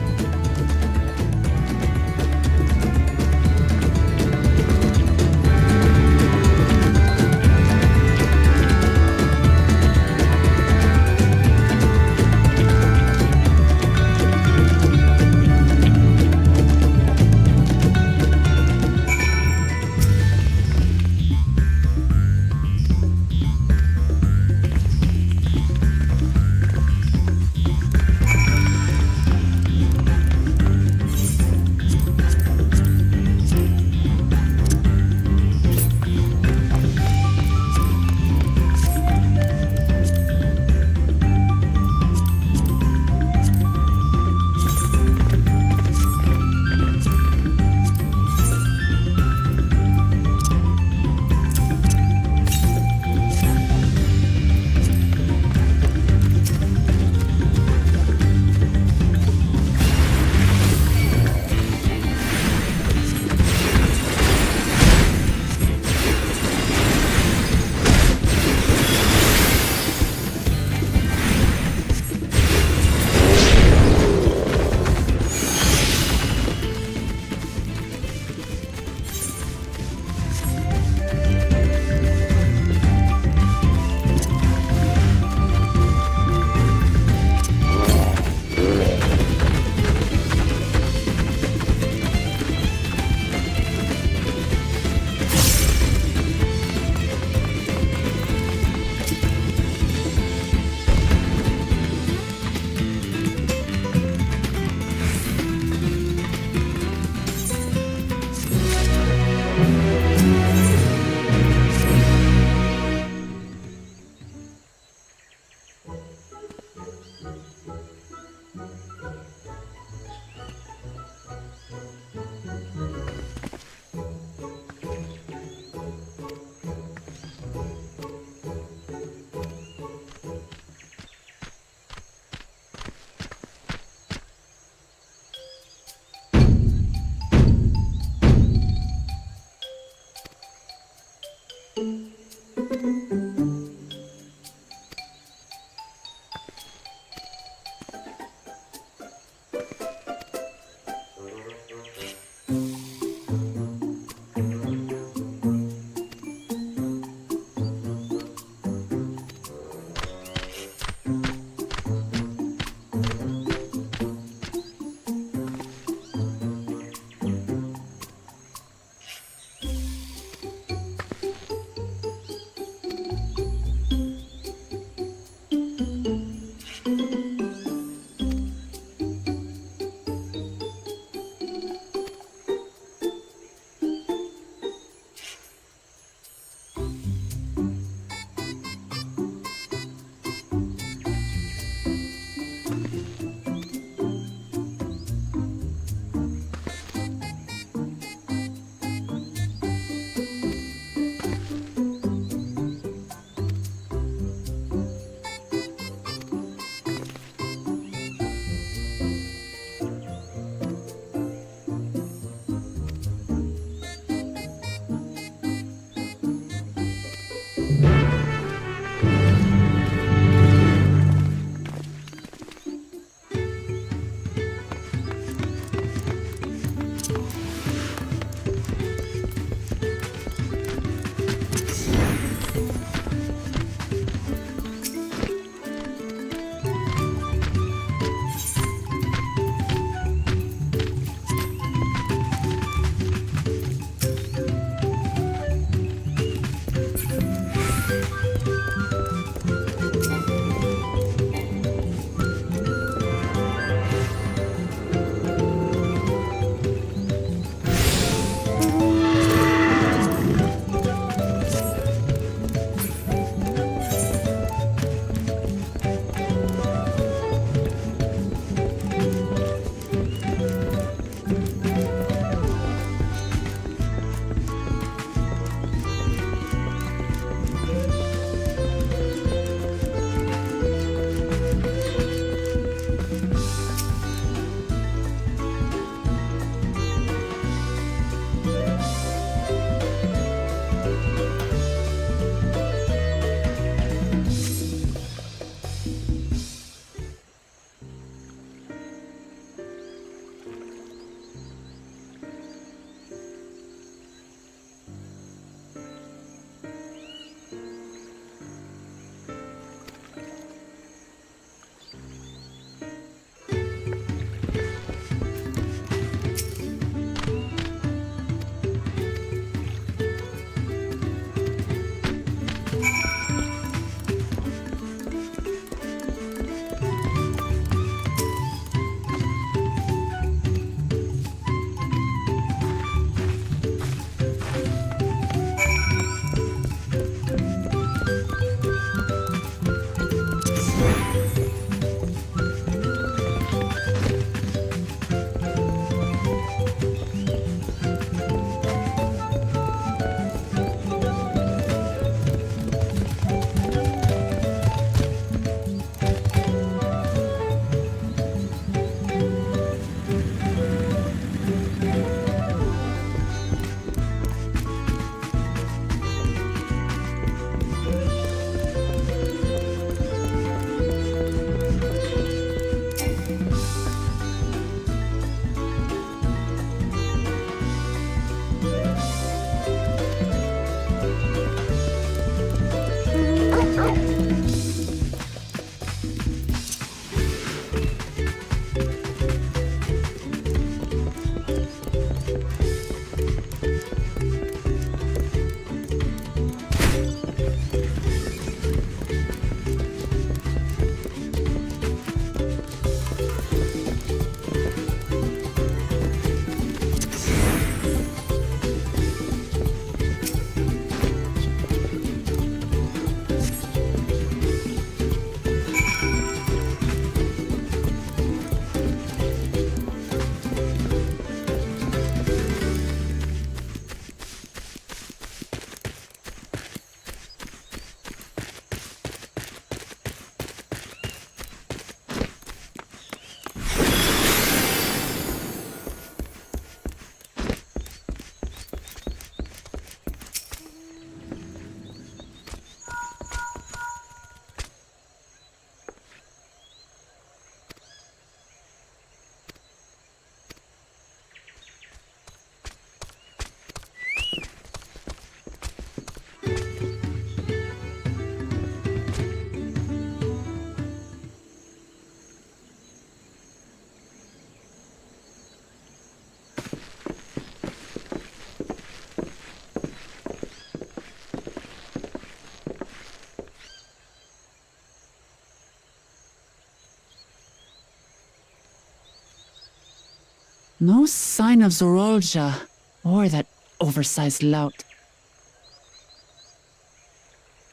No sign of Zorolja or that oversized lout.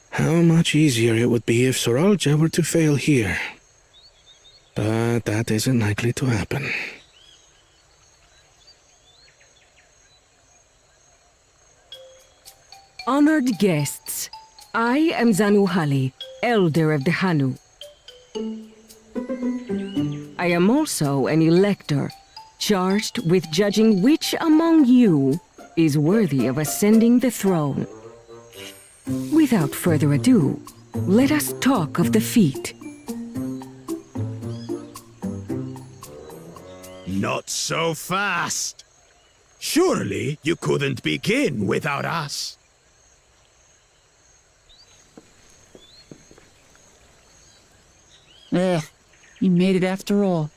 How much easier it would be if Soralja were to fail here. But that isn't likely to happen. Honored guests, I am Zanuhali, Elder of the Hanu. I am also an elector, charged with judging which among you is worthy of ascending the throne. Without further ado, let us talk of the feat. Not so fast. Surely you couldn't begin without us. You made it after all.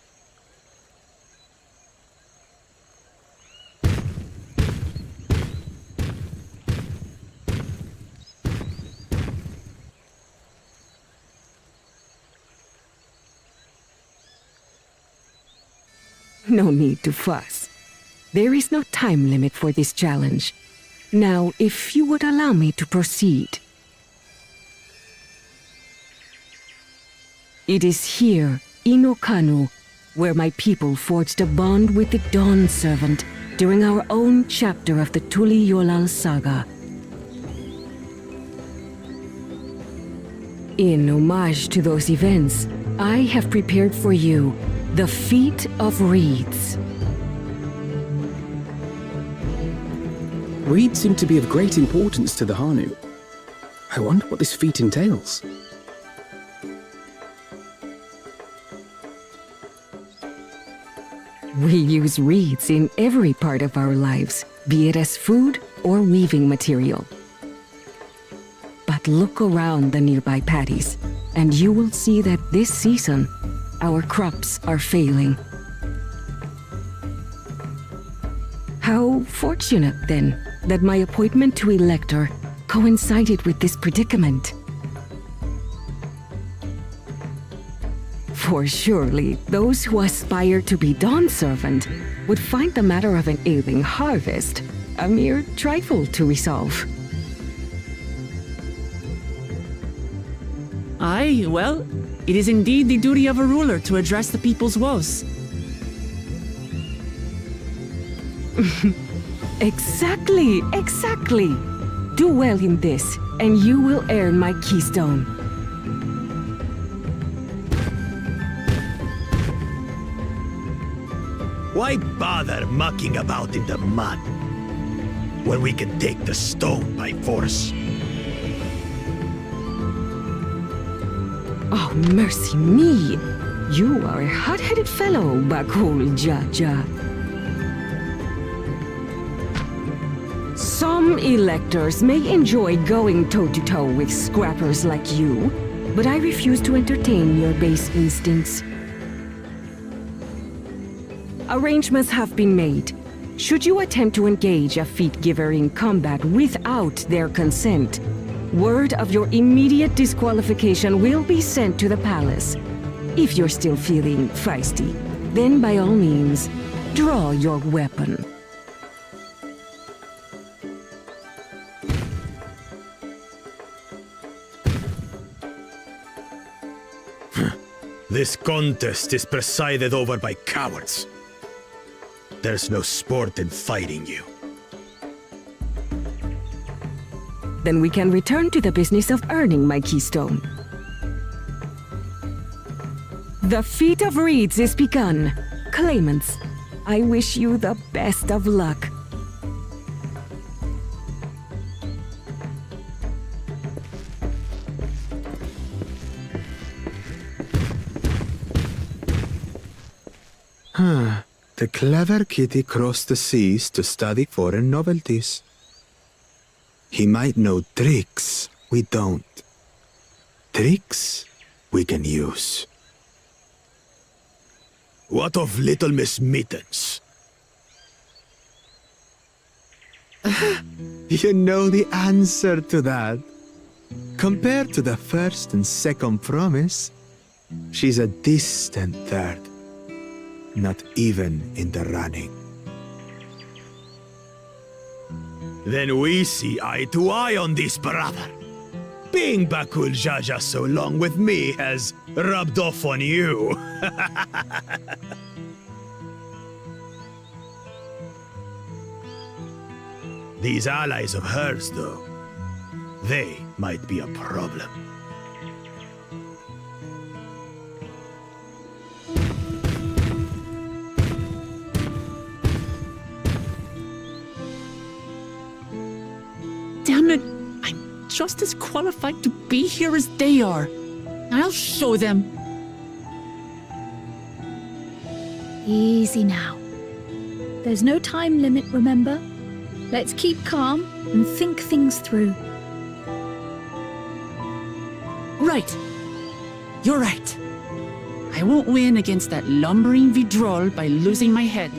No need to fuss. There is no time limit for this challenge. Now, if you would allow me to proceed. It is here, in Okanu, where my people forged a bond with the Dawn Servant during our own chapter of the Tuli Yolal saga. In homage to those events, I have prepared for you the Feat of Reeds. Reeds seem to be of great importance to the Hanu. I wonder what this feat entails. We use reeds in every part of our lives, be it as food or weaving material. But look around the nearby paddies, and you will see that this season, our crops are failing. How fortunate, then, that my appointment to elector coincided with this predicament. For surely those who aspire to be Dawn Servant would find the matter of an ailing harvest a mere trifle to resolve. Aye, well, it is indeed the duty of a ruler to address the people's woes. Exactly, exactly. Do well in this, and you will earn my keystone. Why bother mucking about in the mud when we can take the stone by force? Oh, mercy me! You are a hot-headed fellow, Bakul Jaja. Some electors may enjoy going toe-to-toe with scrappers like you, but I refuse to entertain your base instincts. Arrangements have been made. Should you attempt to engage a feat giver in combat without their consent, word of your immediate disqualification will be sent to the palace. If you're still feeling feisty, then by all means, draw your weapon. This contest is presided over by cowards. There's no sport in fighting you. Then we can return to the business of earning my keystone. The Feat of Reeds is begun. Claimants, I wish you the best of luck. The clever kitty crossed the seas to study foreign novelties. He might know tricks we don't. Tricks we can use. What of Little Miss Mittens? You know the answer to that. Compared to the first and second promise, she's a distant third. Not even in the running. Then we see eye to eye on this, brother. Being Bakul Jaja so long with me has rubbed off on you. These allies of hers, though, they might be a problem. Damn it! I'm just as qualified to be here as they are. I'll show them. Easy now. There's no time limit, remember? Let's keep calm and think things through. Right. You're right. I won't win against that lumbering Vidrol by losing my head.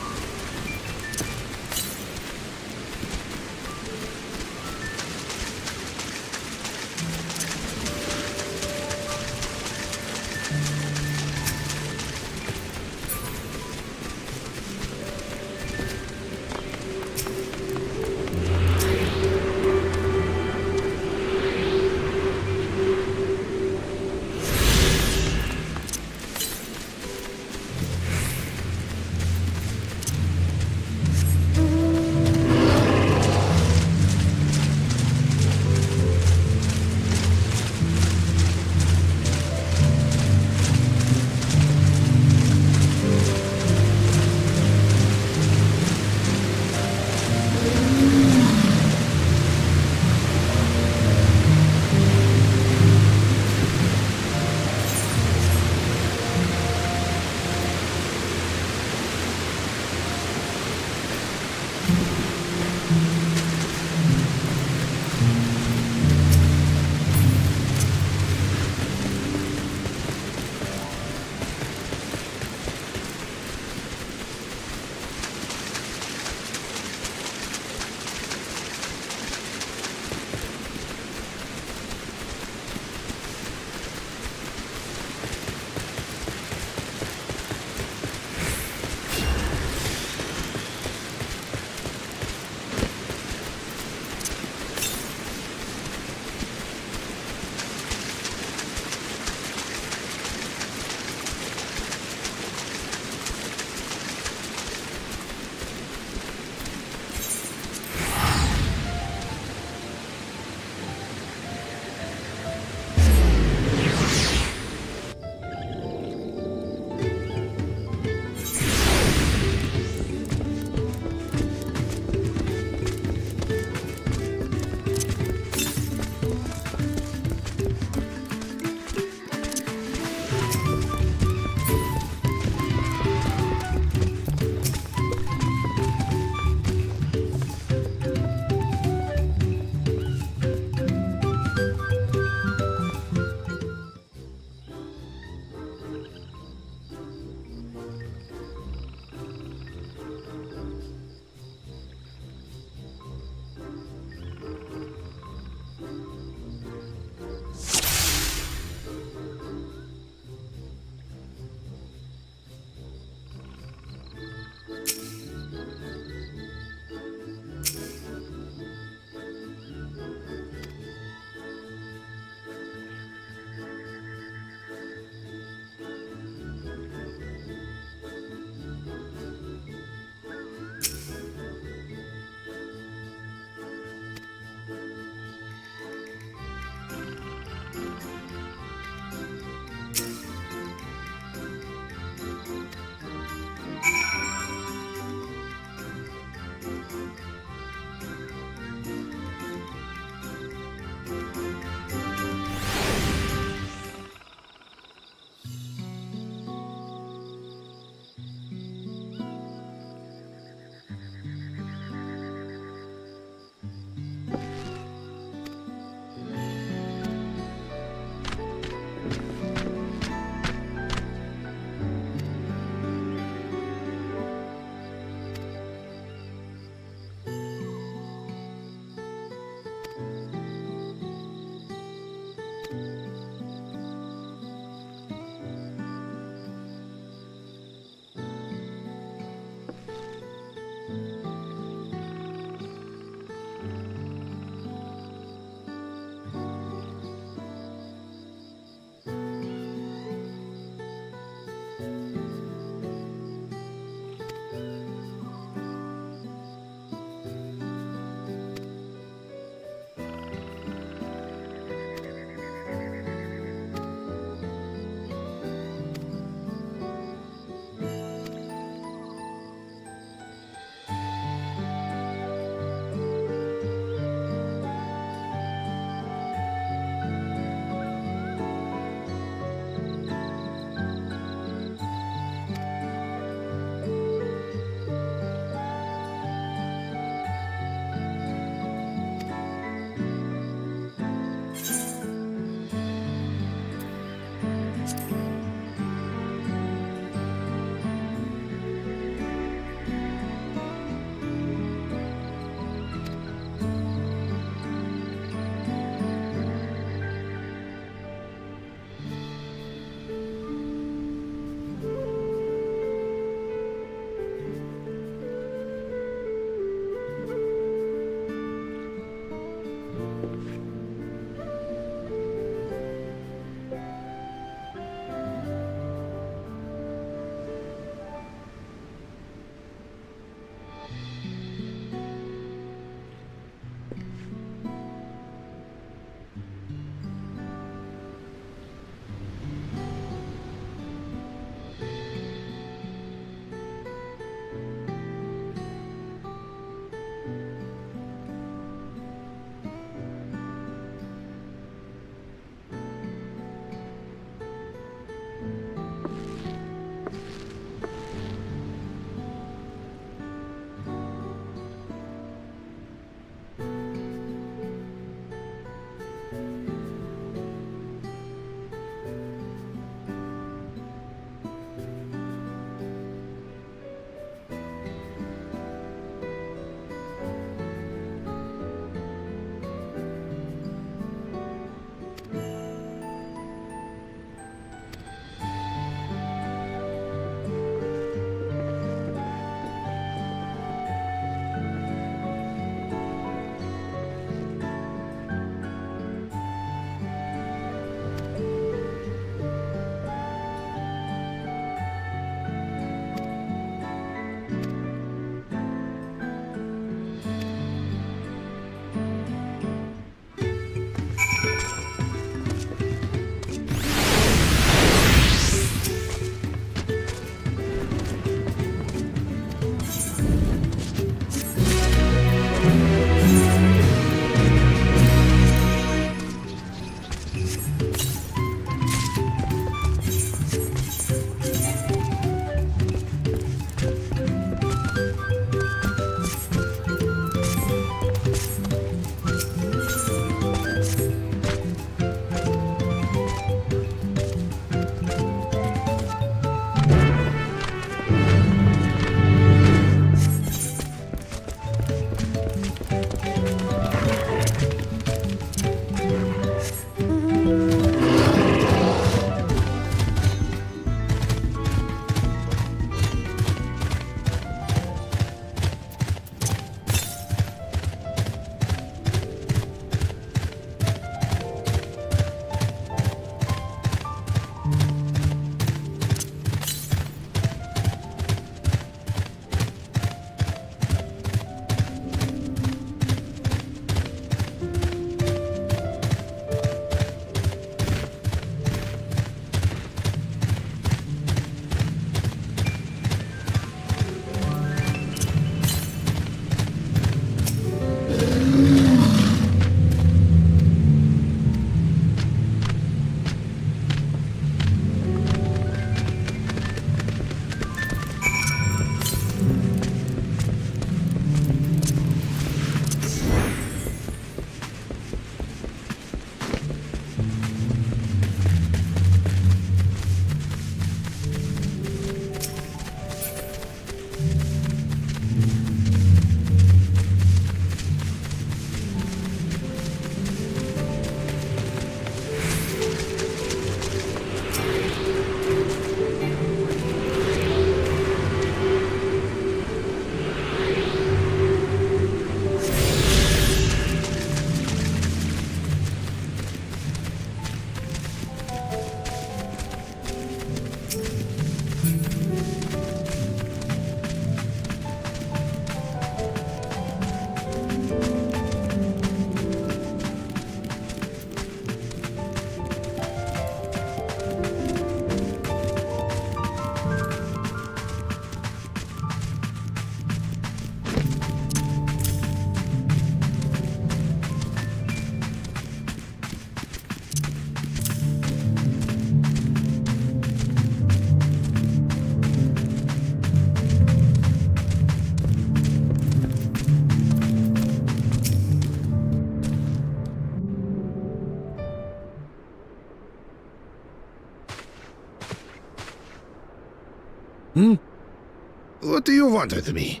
What do you want with me?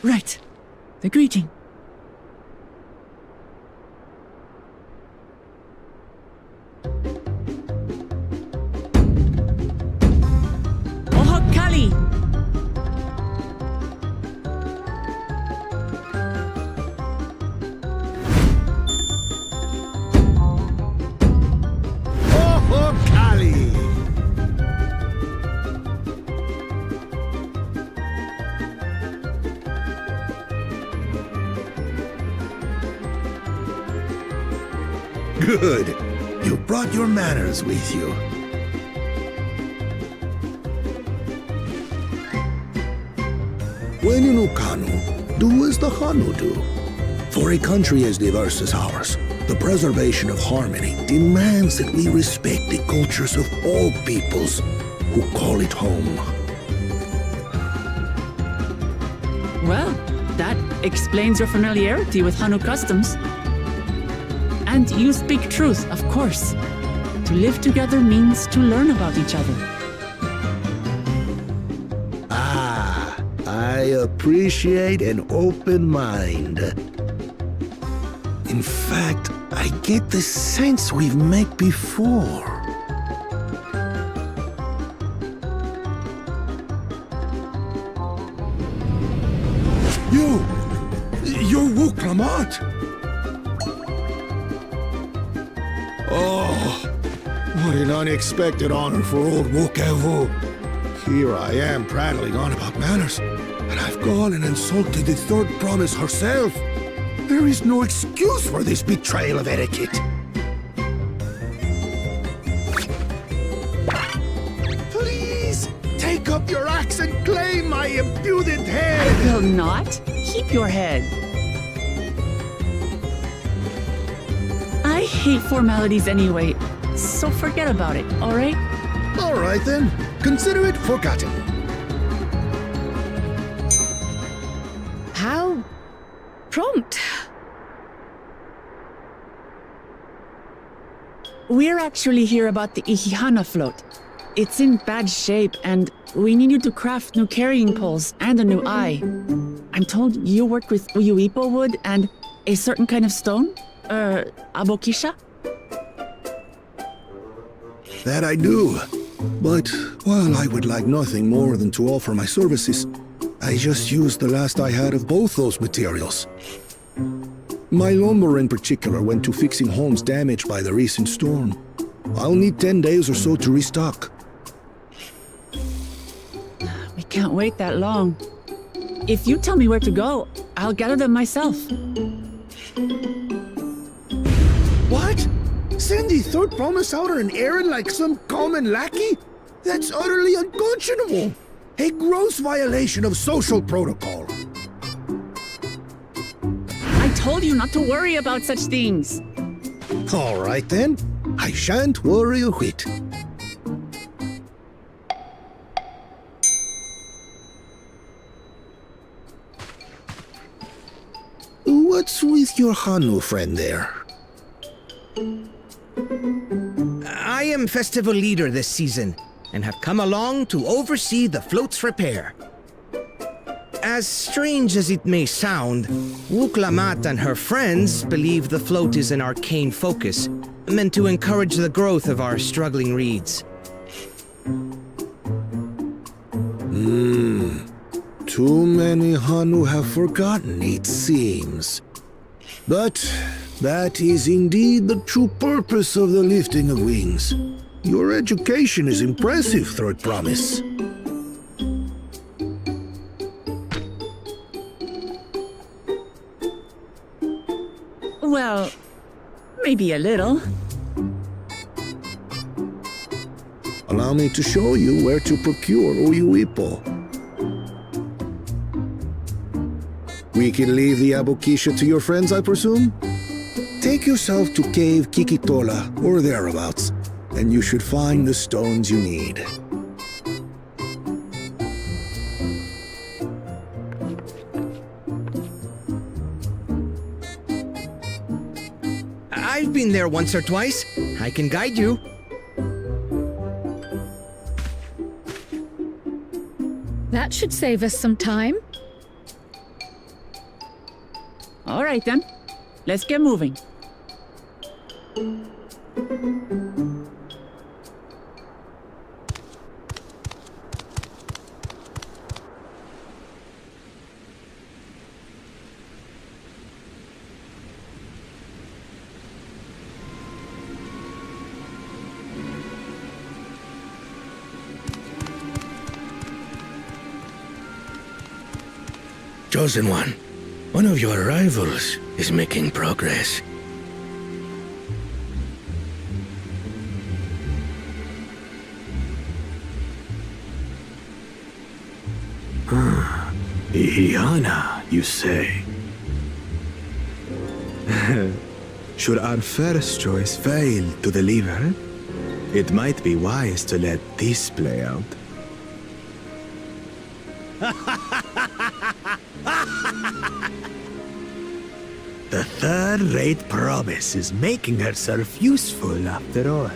Right. The greeting. Ohokali! Good. You brought your manners with you. When in Ukanu, do as the Hanu do. For a country as diverse as ours, the preservation of harmony demands that we respect the cultures of all peoples who call it home. Well, that explains your familiarity with Hanu customs. And you speak truth, of course. To live together means to learn about each other. Ah, I appreciate an open mind. In fact, I get the sense we've met before. You're Wu Clamat! Oh, what an unexpected honor for old Wukevu. Here I am prattling on about manners, and I've gone and insulted the third promise herself. There is no excuse for this betrayal of etiquette. Please, take up your axe and claim my impudent head! I will not. keep your head. I hate formalities anyway, so forget about it, alright? All right then. Consider it forgotten. How prompt. We're actually here about the Ihihana float. It's in bad shape, and we need you to craft new carrying poles and a new eye. I'm told you worked with Uyuipo wood and a certain kind of stone? Abokisha? That I do. But while I would like nothing more than to offer my services, I just used the last I had of both those materials. My lumber in particular went to fixing homes damaged by the recent storm. I'll need 10 days or so to restock. We can't wait that long. If you tell me where to go, I'll gather them myself. What? Send the third promise out on an errand like some common lackey? That's utterly unconscionable. A gross violation of social protocol. I told you not to worry about such things. All right then. I shan't worry a whit. What's with your Hanu friend there? I am festival leader this season, and have come along to oversee the float's repair. As strange as it may sound, Wuklamat and her friends believe the float is an arcane focus, meant to encourage the growth of our struggling reeds. Too many Hanu have forgotten, it seems. But that is indeed the true purpose of the lifting of wings. Your education is impressive, Third Promise. Well, maybe a little. Allow me to show you where to procure Uyuipo. We can leave the Abokisha to your friends, I presume? Take yourself to Cave Kikitola, or thereabouts, and you should find the stones you need. I've been there once or twice. I can guide you. That should save us some time. All right then, let's get moving. Chosen one of your rivals is making progress. Ihihana, you say? Should our first choice fail to deliver, it might be wise to let this play out. The third-rate promise is making herself useful after all.